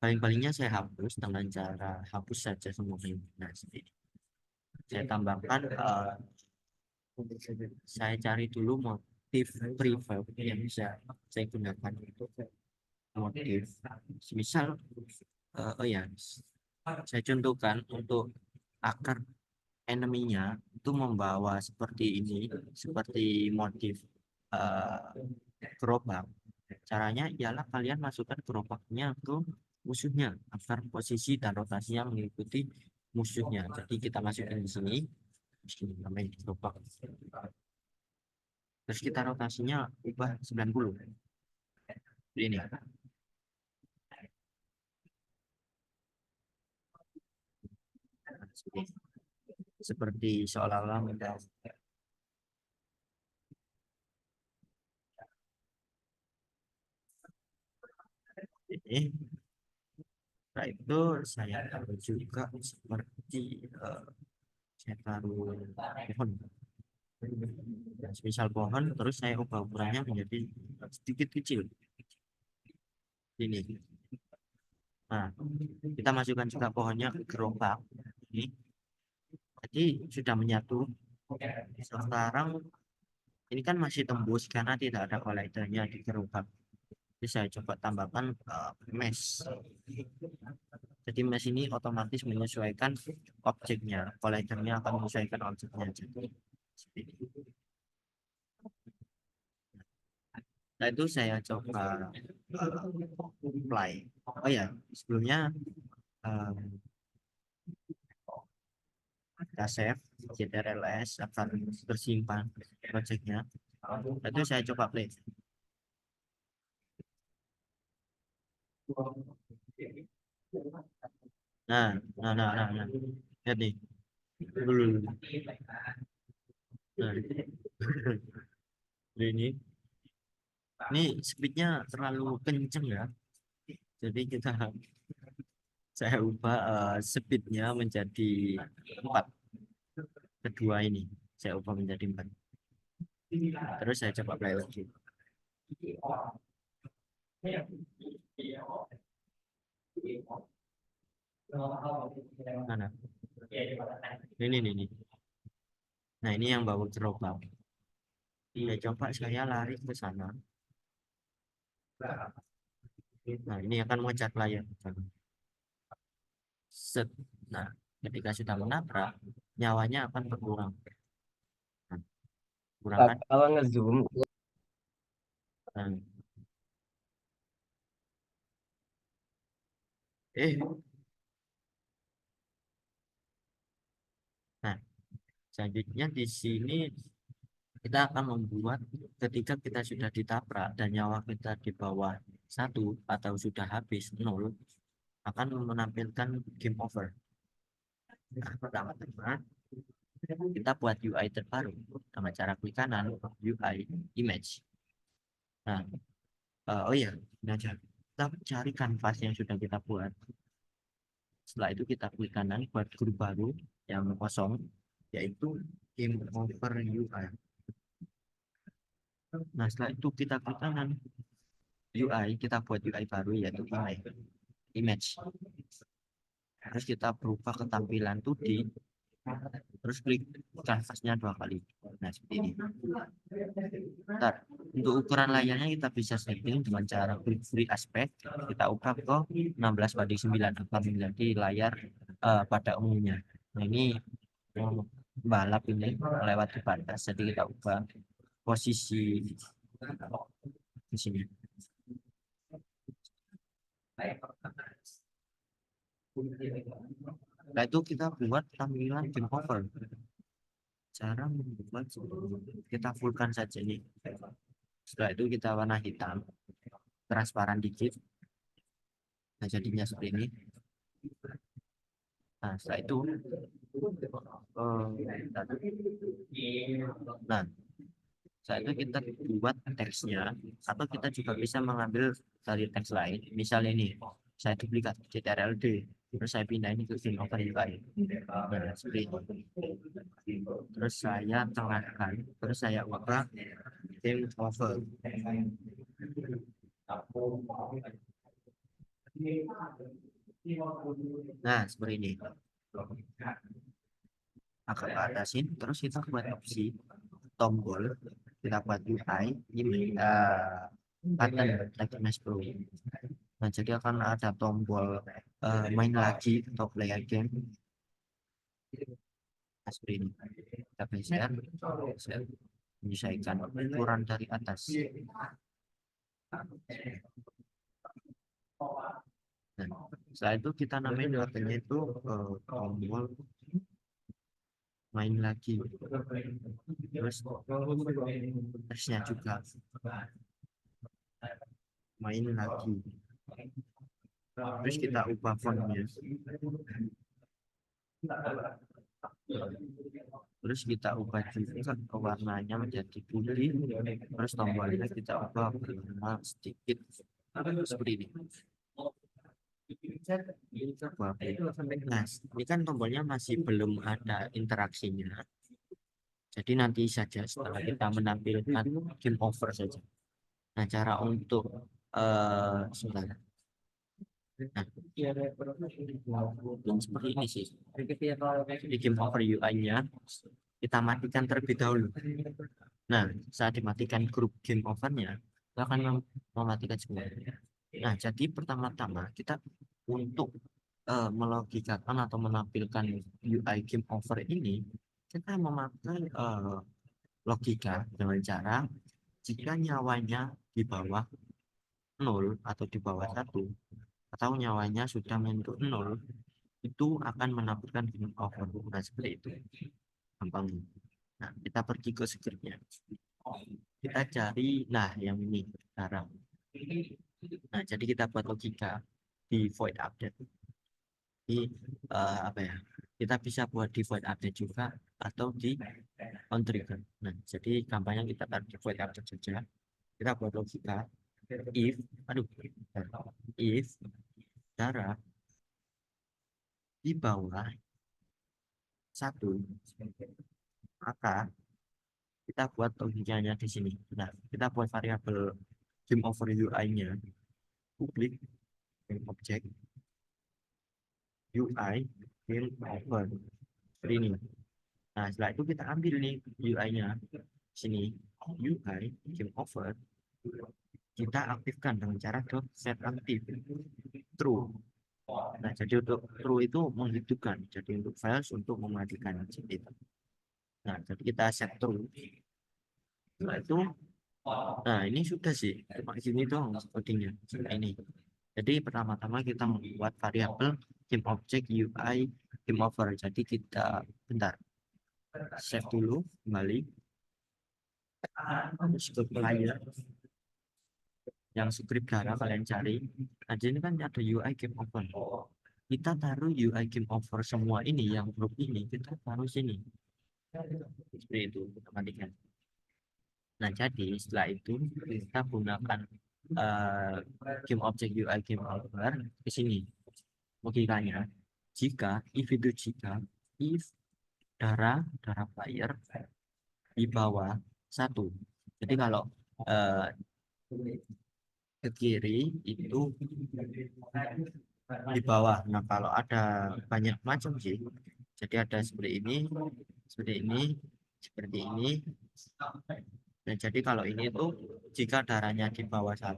paling-palingnya saya hapus dengan cara hapus saja semuanya. Nah, seperti ini. Saya tambahkan saya cari dulu motif prefab yang bisa saya gunakan untuk motif. Misal oh ya, saya contohkan untuk akar enemy-nya itu membawa seperti ini, seperti motif gerobak. Caranya ialah kalian masukkan gerobaknya ke musuhnya agar posisi dan rotasinya mengikuti musuhnya. Jadi kita masukin di sini, namanya gerobak. Terus kita rotasinya ubah 90. Ini. Seperti seolah-olah ini. Nah, itu saya taruh juga seperti saya taruh pohon. Misal pohon, terus saya ubah ukurannya menjadi sedikit kecil. Ini. Nah, kita masukkan juga pohonnya ke gerobak. Ini. Jadi sudah menyatu. Sekarang ini kan masih tembus karena tidak ada collidernya di gerobak. Jadi saya coba tambahkan mesh. Jadi mesh ini otomatis menyesuaikan objeknya, collidernya akan menyesuaikan objeknya. Jadi nah, itu saya coba apply. Oh ya, sebelumnya kita save ctrls akan tersimpan projectnya. Itu saya coba play. Nah. Lihat nih. Dulu. Nah. Ini speednya terlalu kenceng ya. Jadi saya ubah speednya menjadi 4. Kedua ini saya ubah menjadi 4. Terus saya coba play lagi. Mana? Ini. Nah, ini yang bawa gerobak. Ya, coba saya lari ke sana. Nah, ini akan mengejar layar. Set. Nah, ketika sudah menabrak, nyawanya akan berkurang. Nah, kurang kan? Kalau ngezoom Nah, Nah, selanjutnya di sini kita akan membuat ketika kita sudah ditabrak dan nyawa kita di bawah 1 atau sudah habis 0, akan menampilkan game over. Nah, pertama-tama kita buat UI terbaru dengan cara klik kanan UI image. Nah, oh iya, ini aja. Kita cari kanvas yang sudah kita buat. Setelah itu kita klik kanan buat grup baru yang kosong, yaitu game over UI. Nah, setelah itu kita klik kanan UI, kita buat UI baru yaitu image. Terus kita berubah ke tampilan 2D, terus klik kanvasnya 2 kali. Nah, seperti ini. Bentar. Untuk ukuran layarnya kita bisa setting dengan cara klik free aspect, kita ubah ke 16:9 agar menjadi layar pada umumnya. Nah, ini balap ini melewati batas, jadi kita ubah posisi di sini. Nah, itu kita buat tampilan game over. Cara membuat kita fullkan saja nih. Setelah itu kita warna hitam, transparan dikit. Nah, jadinya seperti ini. Nah, setelah itu nah, setelah itu kita buat teksnya, atau kita juga bisa mengambil dari teks lain. Misalnya ini, saya duplikat CTRL-D, terus saya pindah ini ke game over UI. Nah, seperti itu. Terus saya tengahkan, terus saya ubah game over. Nah, seperti ini. Agak ke atasin, terus kita buat opsi tombol, kita buat UI ini button Likeness Pro. Nah, jadi akan ada tombol main lagi atau play again. Nah, seperti ini. Kita geser, menyesuaikan ukuran dari atas. Nah, setelah itu kita namain buttonnya itu tombol main lagi, terus tesnya juga main lagi, terus kita ubah fontnya, terus kita ubah juga warnanya menjadi putih, terus tombolnya kita ubah warna sedikit seperti ini. Nah, ini kan tombolnya masih belum ada interaksinya, jadi nanti saja setelah kita menampilkan game over saja. Nah, cara untuk sebentar. Nah, seperti ini sih. Di game over UI-nya kita matikan terlebih dahulu. Nah, saat dimatikan grup game over-nya, kita akan mematikan semuanya. Nah, jadi pertama-tama kita untuk melogikakan atau menampilkan UI game over ini, kita memakai logika dengan cara jika nyawanya di bawah 0 atau di bawah 1, atau nyawanya sudah menyentuh 0, itu akan menampilkan game over. Nah, seperti itu gampang. Nah, kita pergi ke scriptnya, kita cari, nah yang ini sekarang. Nah, jadi kita buat logika di void update. Di apa ya, kita bisa buat di void update juga atau di on trigger. Nah, jadi gampangnya kita taruh di void update saja. Kita buat logika if darah di bawah 1, maka kita buat logikanya di sini. Nah, kita buat variabel game over UI-nya public game object UI game over ini. Nah, setelah itu kita ambil nih UI-nya sini, UI game over, kita aktifkan dengan cara set aktif true. Nah, jadi untuk true itu menghidupkan, jadi untuk files untuk mematikan seperti itu. Nah, jadi kita set true. Setelah itu, nah ini sudah sih, cuma sini doang codingnya ini. Jadi pertama-tama kita membuat variabel game object UI game over. Jadi kita bentar save dulu kembali terus ke player yang script Dara kalian cari. Nah, ini kan ada UI game over. Kita taruh UI game over semua ini yang grup ini kita taruh sini. Seperti itu kita matikan. Nah, jadi setelah itu kita gunakan game object UI game over di sini. Logikanya, jika if darah player di bawah 1. Jadi kalau ke kiri itu di bawah. Nah, kalau ada banyak macam sih. Jadi ada seperti ini, seperti ini, seperti ini. Dan jadi kalau ini itu jika darahnya di bawah 1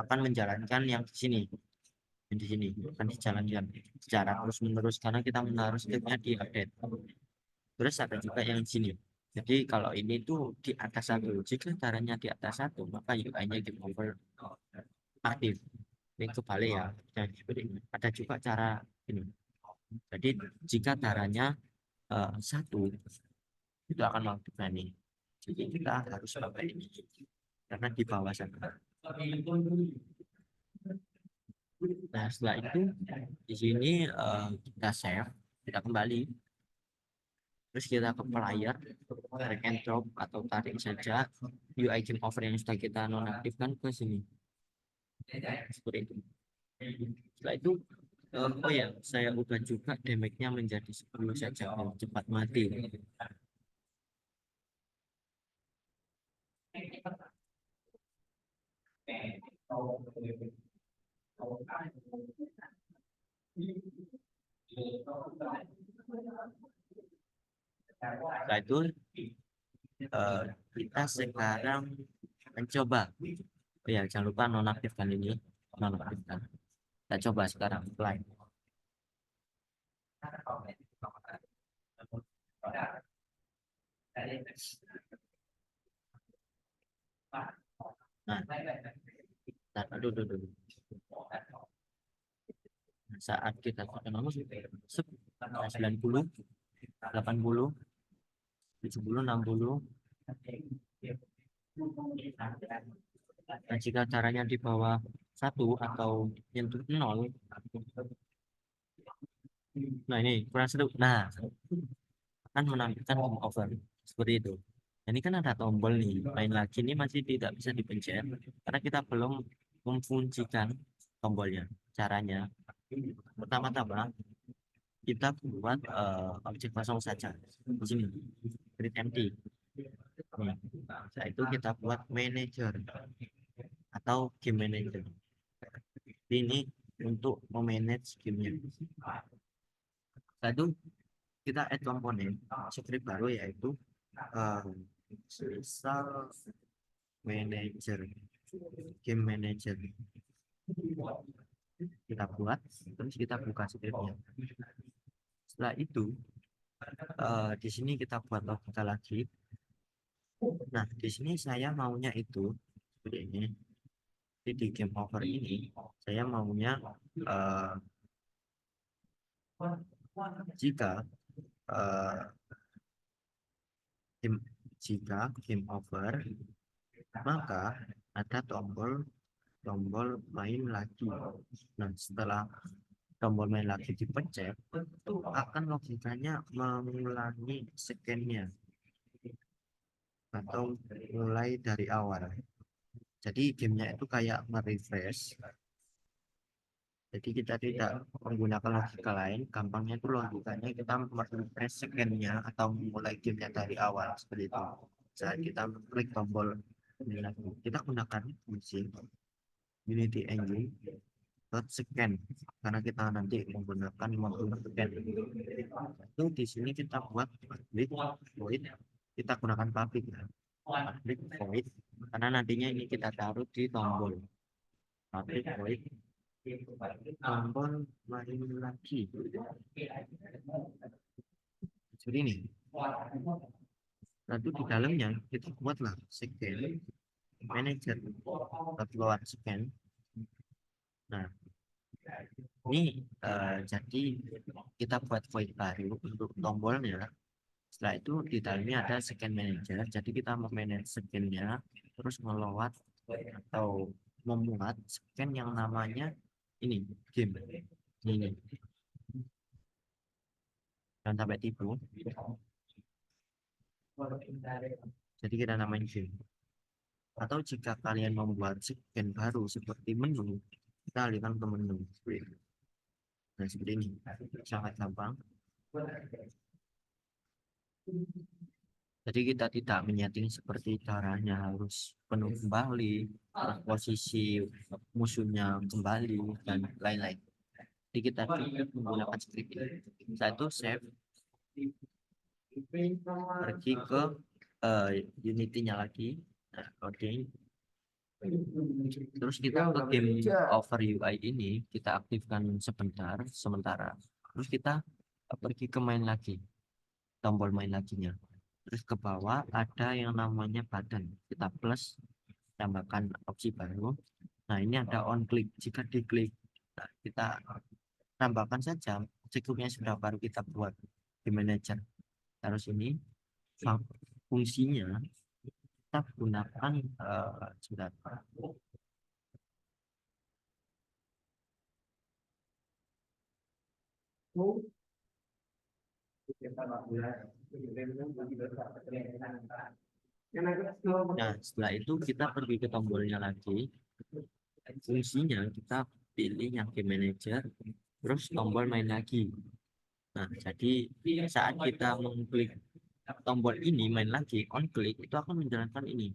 akan menjalankan yang di sini. Yang di sini akan dijalankan secara terus-menerus karena kita menaruh stepnya di update. Terus ada juga yang di sini. Jadi kalau ini tuh di atas 1, jika darahnya di atas 1 maka UI-nya game over aktif. Ini kebalik ya. Dan seperti ini. Ada juga cara ini. Jadi jika darahnya 1 itu akan mengaktifkan ini. Jadi kita harus pakai ini karena di bawah sana. Nah, setelah itu di sini kita save, kita kembali. Terus kita ke player, drag and drop atau tarik saja UI game over yang sudah kita nonaktifkan ke sini. Seperti itu. Setelah itu oh ya, saya ubah juga damage-nya menjadi 10 saja biar cepat mati. Setelah itu kita sekarang mencoba. Oh ya, jangan lupa nonaktifkan ini, nonaktifkan. Kita coba sekarang play. Nah, aduh. Saat kita tekan nomor 90, 80, 70, 60. Nah, jika caranya di bawah 1 atau nyentuh 0, nah ini kurang seru. Nah, akan menampilkan game over seperti itu. Ini kan ada tombol nih, main lagi ini masih tidak bisa dipencet karena kita belum memfungsikan tombolnya. Caranya pertama-tama kita buat objek kosong saja di sini, create empty. Nah, setelah itu kita buat manager atau game manager. Ini untuk memanage gamenya. Lalu kita add komponen script baru yaitu misal manager, game manager. Kita buat, terus kita buka scriptnya. Setelah itu di sini kita buat logika lagi. Nah, di sini saya maunya itu seperti ini. Jadi di game over ini saya maunya jika game over maka ada tombol main lagi. Nah, setelah tombol main lagi dipencet itu akan logikanya mengulangi scan-nya atau mulai dari awal. Jadi gamenya itu kayak nge-refresh. Jadi kita tidak menggunakan logika lain, gampangnya itu logikanya kita merefresh scan-nya atau mulai gamenya dari awal seperti itu. Saat kita klik tombol ini lagi, kita gunakan fungsi Unity Engine scan karena kita nanti menggunakan modul scan. Itu di sini kita buat public void, kita gunakan public ya. Public void karena nantinya ini kita taruh di tombol public void tombol main lagi seperti ini. Lalu di dalamnya kita buatlah scan manager upload scan Nah, ini jadi kita buat void baru untuk tombolnya. Setelah itu di dalamnya ada scan manager. Jadi kita memanage scan-nya, terus ngelowat atau memuat scan yang namanya ini game. Ini. Dan sampai tipu. Jadi kita namain game. Atau jika kalian membuat scan baru seperti menu, kita alihkan ke menu. Nah, seperti ini. Sangat gampang. Jadi kita tidak menyeting seperti caranya harus penuh kembali, terus posisi musuhnya kembali, dan lain-lain. Jadi kita menggunakan script ini. Setelah itu save, pergi ke Unity-nya lagi, nah, loading. Terus kita ke game over UI ini, kita aktifkan sementara. Terus kita pergi ke main lagi, tombol main laginya. Terus ke bawah ada yang namanya button, kita plus, tambahkan opsi baru. Nah, ini ada on click. Jika diklik, nah, kita tambahkan saja secukupnya sudah baru kita buat di manager. Terus ini fungsinya kita gunakan sebentar. Nah, setelah itu kita pergi ke tombolnya lagi. Fungsinya kita pilih yang game manager, terus tombol main lagi. Nah, jadi saat kita mengklik tombol ini main lagi, on click itu akan menjalankan ini.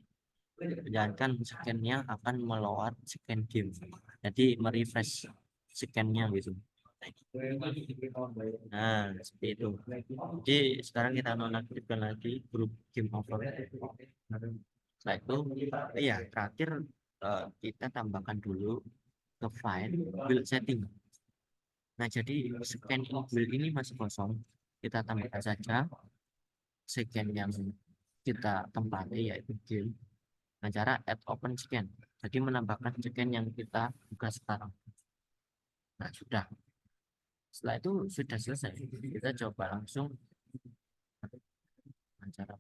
Menjalankan scan-nya akan melewat scan game. Jadi merefresh scan-nya gitu. Nah, seperti itu. Jadi sekarang kita nonaktifkan lagi grup game over. Setelah itu, iya terakhir kita tambahkan dulu ke file build setting. Nah, jadi scan build ini masih kosong. Kita tambahkan saja scan yang kita tempati yaitu game. Nah, cara add open scan. Jadi menambahkan scan yang kita buka sekarang. Nah, sudah. Setelah itu sudah selesai. Kita coba langsung cara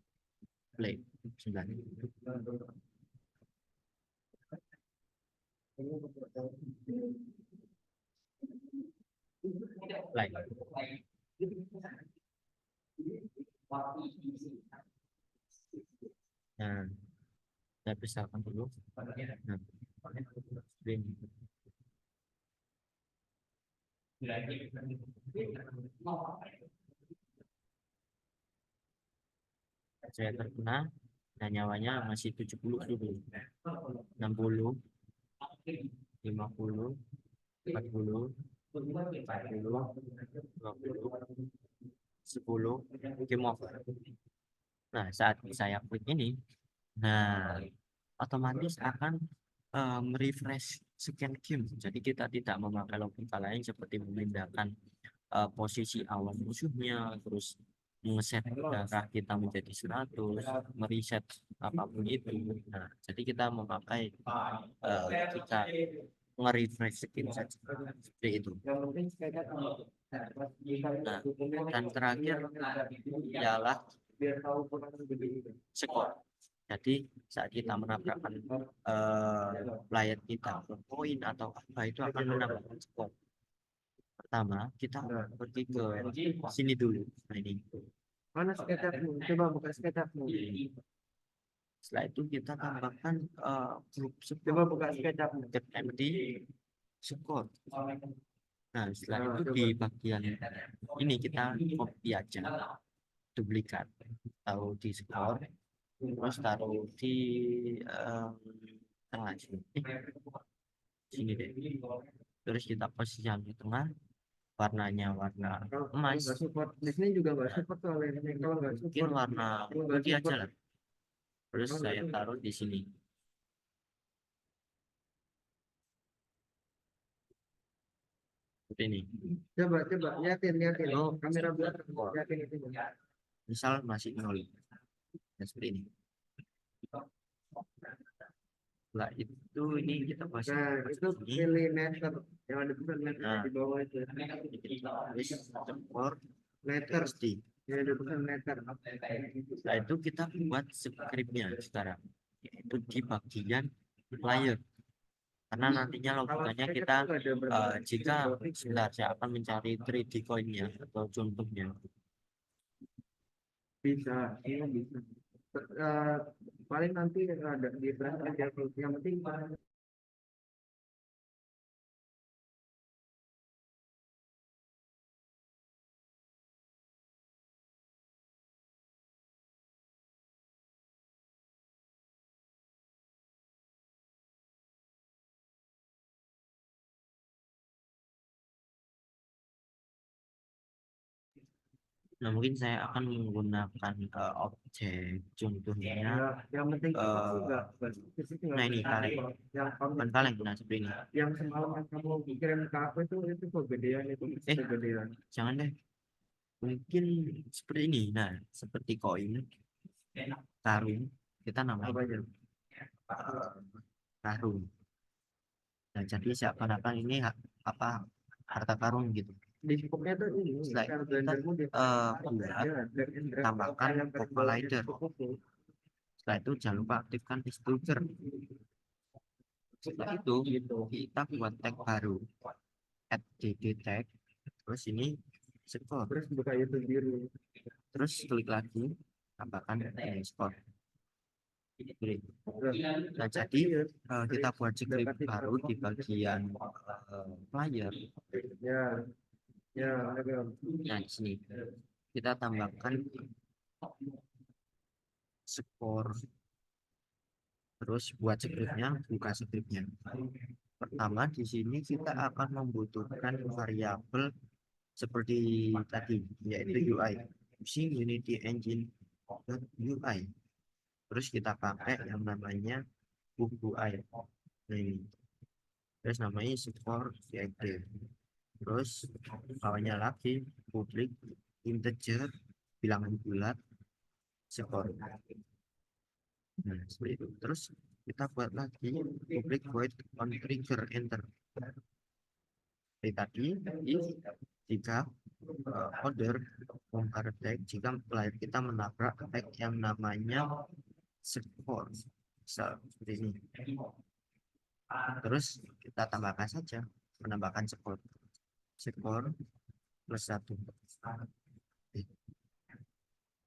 play. Sudah. Play. Nah, saya pisahkan dulu. Nah, screen. Saya terkena dan nyawanya masih 70 dulu, 60, 50, 40, 40, 20, 10, game over. Nah, saat saya klik ini, nah otomatis akan merefresh scan game. Jadi kita tidak memakai logika lain seperti memindahkan posisi awal musuhnya, terus ngeset darah kita menjadi 100, mereset apapun itu. Nah, jadi kita memakai kita nge-refresh skin saja seperti itu. Nah, dan terakhir ialah skor. Jadi saat kita menambahkan player kita ke poin atau apa itu akan menambahkan skor. Pertama kita pergi ke sini dulu. Nah, ini Mana sketchupmu? Coba buka sketchupmu. setelah itu kita tambahkan grup Coba buka sketchupmu. get empty skor. Nah, setelah itu di bagian ini kita copy aja, duplikat, taruh di skor, terus taruh di tengah sini. Sini deh. Terus kita posisikan di tengah, warnanya warna emas. Nggak support. Di sini juga nggak support soalnya. Kalau nggak Mungkin support, warna putih aja lah. Terus saya taruh di sini. Seperti ini. coba yakin. Oh, Kamera belakang yakin itu. misal masih 0. Nah, seperti ini. Setelah itu ini kita masuk Nah, ke itu sini. pilih meter yang ada tulisan meter Nah. di bawah itu. Kita tulis support Meter TXT. yang ada tulisan meter. Setelah itu kita buat scriptnya sekarang, yaitu di bagian player. Karena nantinya logikanya kita jika sebentar saya akan mencari 3D coinnya atau contohnya. Bisa, ini bisa. Eh, paling nanti ada di brand aja. Yang penting Nah, mungkin saya akan menggunakan objek contohnya. yang penting itu Eh, enggak fisik enggak nah, ini bisa. kaleng. Yang kamu Bukan kaleng, nah seperti ini. yang semalam yang kamu kirim ke aku itu kegedean itu kegedean. Jangan deh, mungkin seperti ini. Nah, seperti koin, karung, kita namanya Apa aja? karung. Nah, jadi seakan-akan ini apa harta karun gitu. Di skupnya tuh ini Setelah cara itu kita blendermu di buat tambahkan equalizer. Setelah itu jangan lupa aktifkan extruder. Setelah itu kita buat tag baru, add dd tag, terus ini score, terus buka itu biru. terus klik lagi tambahkan ini score. Nah, jadi kita buat script baru di bagian player. Ya, ya, ada. Nah, di sini kita tambahkan skor, terus buat scriptnya, buka scriptnya. Pertama di sini kita akan membutuhkan variabel seperti tadi, yaitu UI, using Unity Engine UI. Terus kita pakai yang namanya UI. Nah, ini. Terus namanya skor VID. Terus bawahnya lagi public integer bilangan bulat skor. Nah, seperti itu. Terus kita buat lagi public void on trigger enter. Seperti tadi, if jika order bongkar tag jika player kita menabrak tag yang namanya skor. Seperti ini. Terus kita tambahkan saja, menambahkan skor plus 1.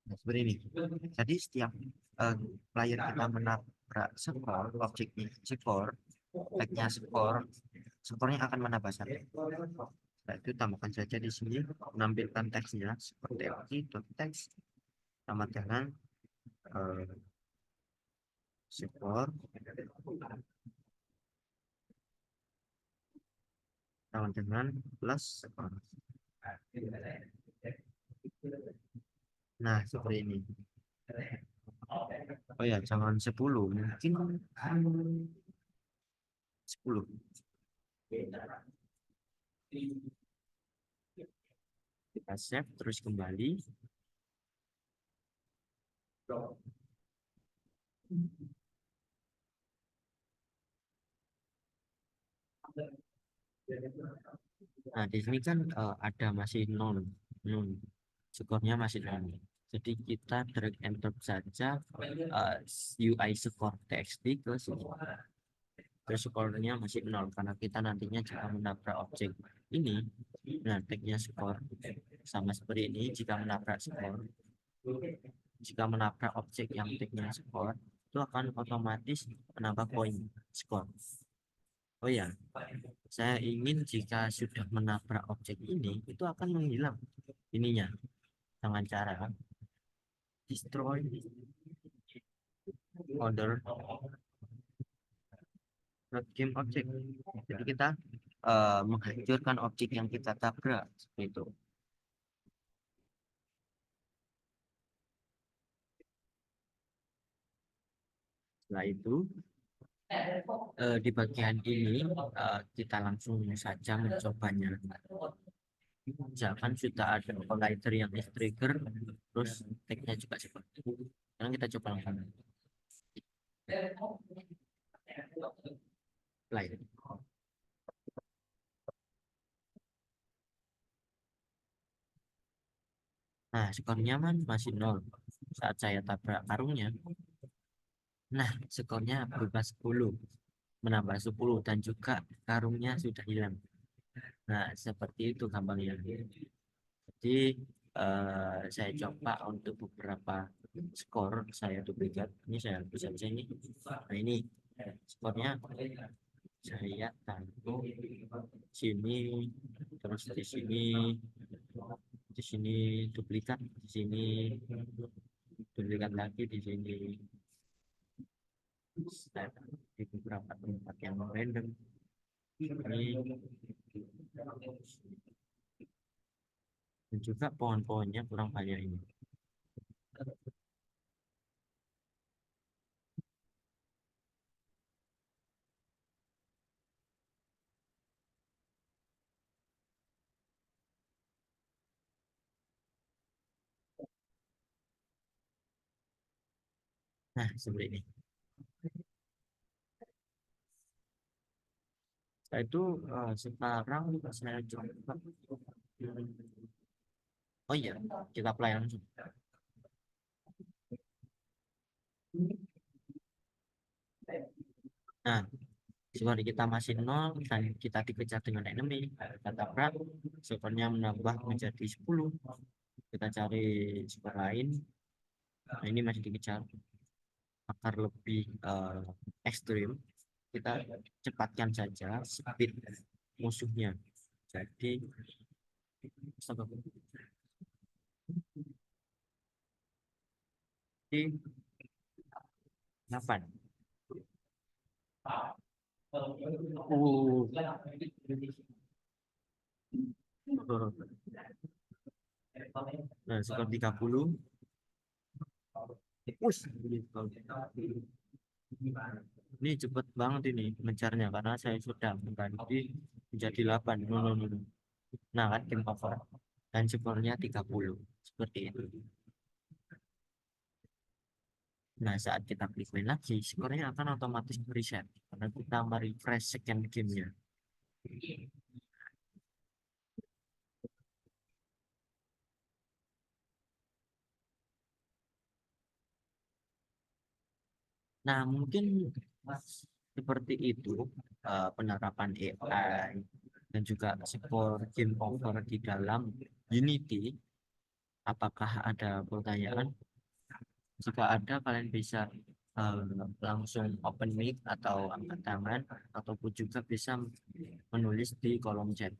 Nah, seperti ini. Jadi setiap player kita menabrak skor, objeknya skor, tagnya skornya akan menambah 1. Nah, itu tambahkan saja di sini, menampilkan teksnya seperti txt sama dengan skor sama dengan plus skor. Nah, seperti ini. Oh ya, jangan 10, mungkin 10. Kita save terus kembali. Nah, di sini kan ada masih non, skornya masih 0. Jadi kita drag and drop saja UI score txt ke sini. Terus skornya masih 0 karena kita nantinya jika menabrak objek ini, nah tagnya skor sama seperti ini. Jika menabrak skor, jika menabrak objek yang tagnya skor, itu akan otomatis menambah poin skor. Oh ya, saya ingin jika sudah menabrak objek ini, itu akan menghilang ininya dengan cara destroy order game object. Jadi kita menghancurkan objek yang kita tabrak seperti itu. Setelah itu di bagian ini kita langsung saja mencobanya. Misalkan sudah ada collider yang is trigger, terus tagnya juga seperti itu. Sekarang kita coba langsung. Lain. Nah, skornya masih 0 saat saya tabrak karungnya. Nah, skornya berubah 10, menambah 10 dan juga karungnya sudah hilang. Nah, seperti itu gampangnya. Jadi saya coba untuk beberapa skor saya duplikat. Ini saya hapus saja ini. Nah, ini skornya saya taruh sini, terus di sini duplikat, di sini duplikat lagi, di sini saya taruh di beberapa tempat yang random. Ini dan juga pohon-pohonnya kurang banyak ini. Nah, seperti ini. Setelah itu sekarang saya coba. Oh iya, kita play langsung. Nah, skor kita masih 0 dan kita dikejar dengan enemy. Kita tabrak, skornya menambah menjadi 10. Kita cari skor lain. Nah, ini masih dikejar. Agar lebih ekstrim, kita cepatkan saja speed musuhnya. Jadi, di 8. Nah, skor 30. Us, ini cepet banget ini mengejarnya karena saya sudah mengganti menjadi 8. No, no, no, no. Nah, kan game over dan skornya 30 seperti itu. Nah, saat kita klik main lagi, skornya akan otomatis reset karena kita merefresh second gamenya. Nah, mungkin seperti itu penerapan AI dan juga skor game over di dalam Unity. Apakah ada pertanyaan? Jika ada, kalian bisa langsung open mic atau angkat tangan, ataupun juga bisa menulis di kolom chat.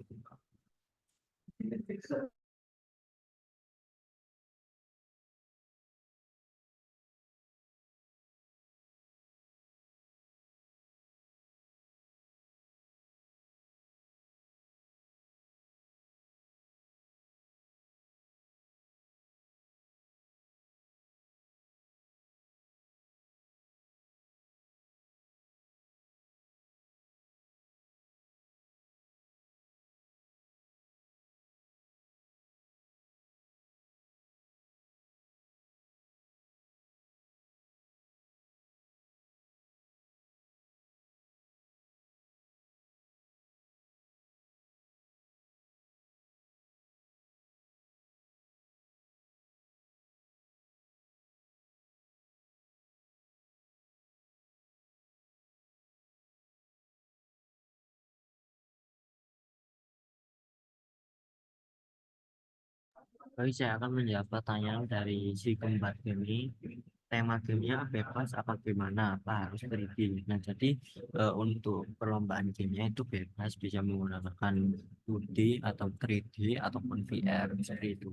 Baik, saya akan menjawab pertanyaan dari si kembar ini. Tema gamenya bebas apa gimana? Apa harus 3D? Nah, jadi untuk perlombaan gamenya itu bebas, bisa menggunakan 2D atau 3D ataupun VR seperti itu.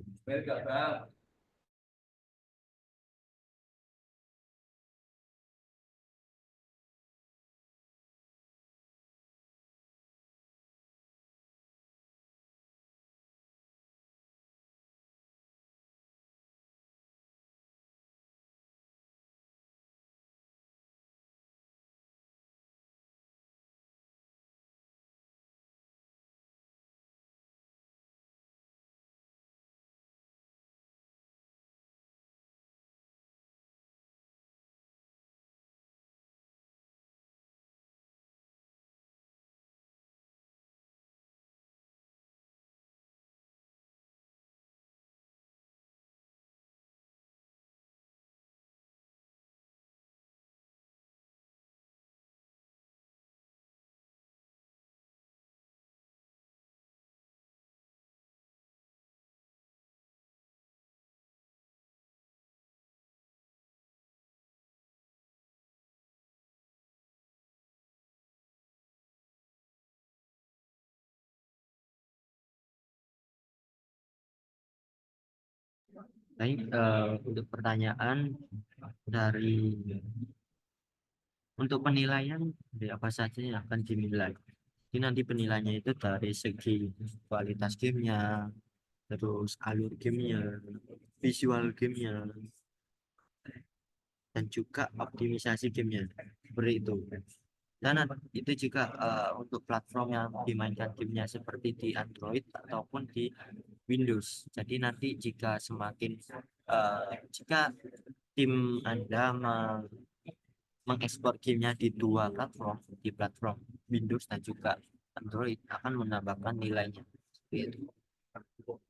Baik, untuk pertanyaan dari untuk penilaian dari apa saja yang akan dinilai. Ini nanti penilaiannya itu dari segi kualitas gamenya, terus alur gamenya, visual gamenya, dan juga optimisasi gamenya. Seperti itu. Dan itu juga untuk platform yang dimainkan gamenya seperti di Android ataupun di Windows. Jadi nanti jika tim Anda mengekspor gamenya di dua platform, di platform Windows dan juga Android, akan menambahkan nilainya. Seperti itu.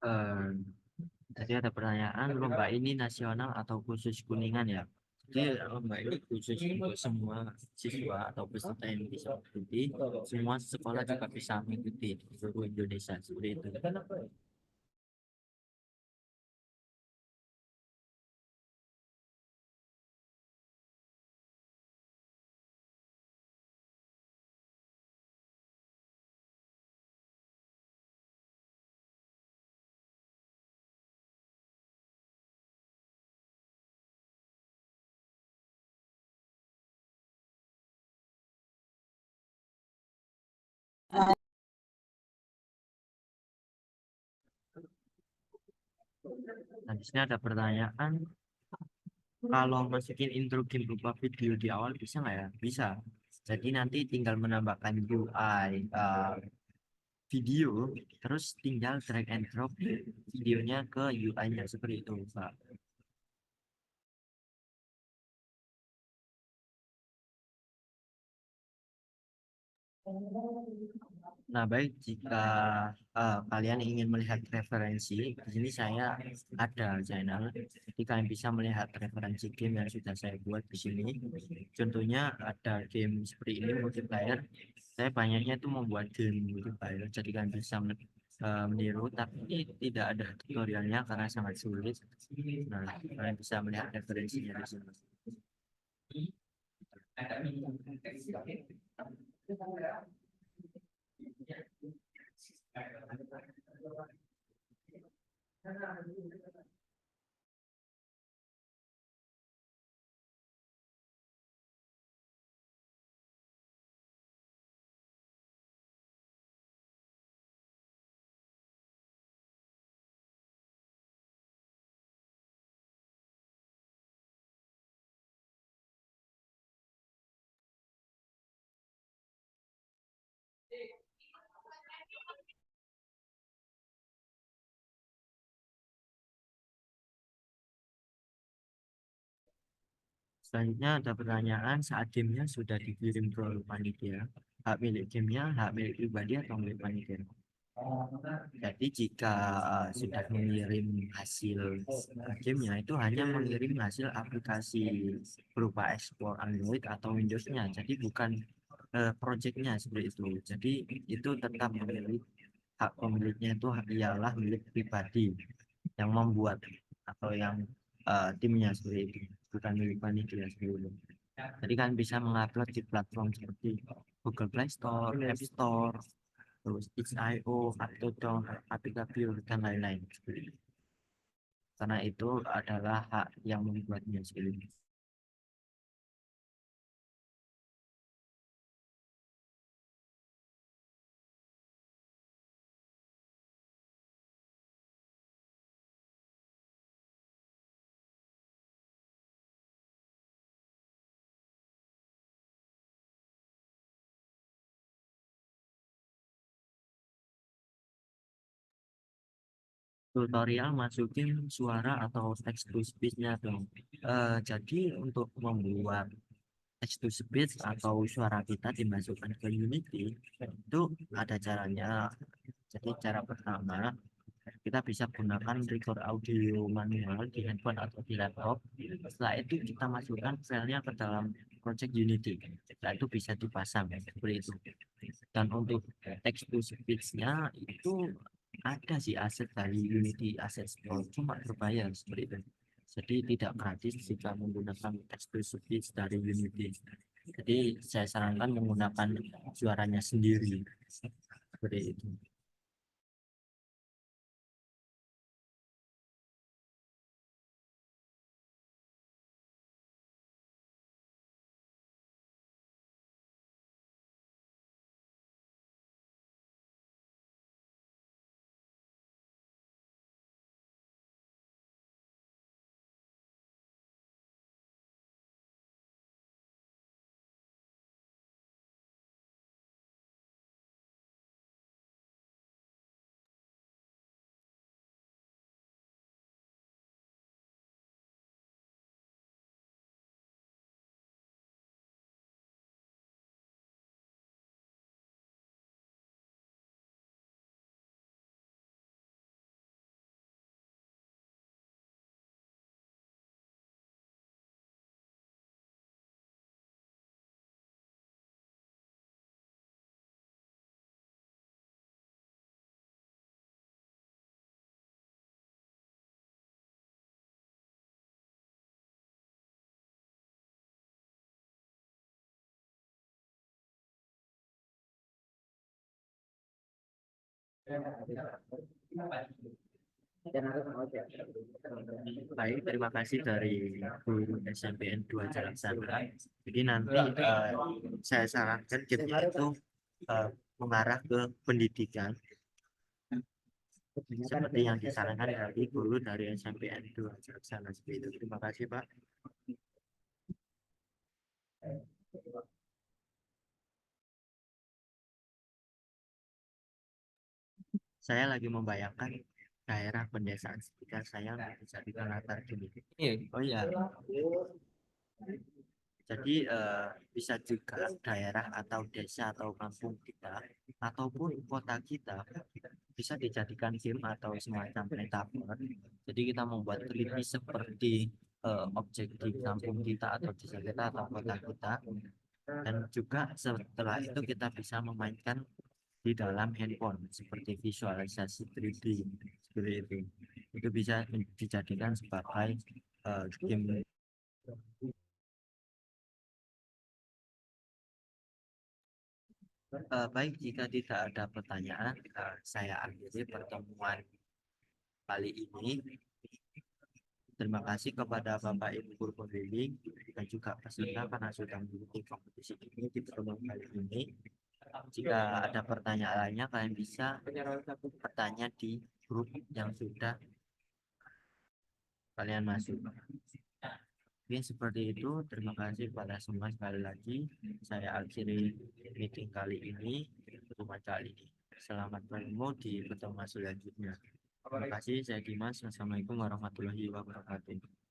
Eh, Tadi ada pertanyaan, lomba ini nasional atau khusus Kuningan ya? Jadi lomba ini khusus untuk semua siswa atau peserta yang bisa mengikuti, semua sekolah juga bisa mengikuti di seluruh Indonesia seperti itu. Nah, di sini ada pertanyaan, kalau masukin intro game berupa video di awal bisa nggak ya? Bisa. Jadi nanti tinggal menambahkan UI video, terus tinggal drag and drop videonya ke UI-nya seperti itu, Pak. Nah, baik, jika kalian ingin melihat referensi, di sini saya ada channel, jadi kalian bisa melihat referensi game yang sudah saya buat di sini. Contohnya ada game seperti ini multiplayer. Saya banyaknya itu membuat game multiplayer, jadi kalian bisa meniru, tapi tidak ada tutorialnya karena sangat sulit. Nah, kalian bisa melihat referensinya di sini. Selanjutnya ada pertanyaan, saat gamenya sudah dikirim ke panitia, hak milik gamenya, hak milik pribadi atau milik panitia? Jadi jika sudah mengirim hasil gamenya, itu hanya mengirim hasil aplikasi berupa ekspor Android atau Windows-nya. Jadi bukan projectnya seperti itu. Jadi itu tetap milik, hak pemiliknya itu ialah milik pribadi yang membuat atau yang timnya seperti itu, bukan milik panitia seperti itu. Jadi kan bisa mengupload di platform seperti Google Play Store, App Store, terus itch.io, Mastodon, Aplikabio, dan lain-lain. Karena itu adalah hak yang membuatnya seperti itu. tutorial masukin suara atau text to speech-nya dong. Jadi untuk membuat text to speech atau suara kita dimasukkan ke Unity itu ada caranya. Jadi cara pertama kita bisa gunakan record audio manual di handphone atau di laptop. Setelah itu kita masukkan filenya ke dalam project Unity. Setelah itu bisa dipasang seperti itu. Dan untuk text to speech-nya itu ada sih aset dari Unity Asset Store, cuma berbayar seperti itu. Jadi tidak gratis jika menggunakan text to speech dari Unity. Jadi saya sarankan menggunakan suaranya sendiri seperti itu. Baik, terima kasih dari guru SMPN 2 Jalan Sana. Jadi nanti saya sarankan kita itu mengarah ke pendidikan seperti yang disarankan dari guru dari SMPN 2 Jalan Sana. Seperti itu. Terima kasih, Pak. Saya lagi membayangkan daerah pedesaan sekitar saya untuk dijadikan latar pendidikan. Oh iya. Jadi bisa juga daerah atau desa atau kampung kita ataupun kota kita bisa dijadikan game atau semacam metaphor. Jadi kita membuat 3D seperti objek di kampung kita atau desa kita atau kota kita. Dan juga setelah itu kita bisa memainkan di dalam handphone seperti visualisasi 3D seperti itu. Itu bisa dijadikan sebagai game. Baik, jika tidak ada pertanyaan, saya akhiri pertemuan kali ini. Terima kasih kepada Bapak Ibu guru pembimbing dan juga peserta karena sudah mengikuti kompetisi ini di pertemuan kali ini. Jika ada pertanyaan lainnya, kalian bisa bertanya di grup yang sudah kalian masuk. Oke, seperti itu. Terima kasih kepada semua sekali lagi. Saya akhiri meeting kali ini, pertemuan kali ini. Selamat bertemu di pertemuan selanjutnya. Terima kasih, saya Dimas. Wassalamualaikum warahmatullahi wabarakatuh.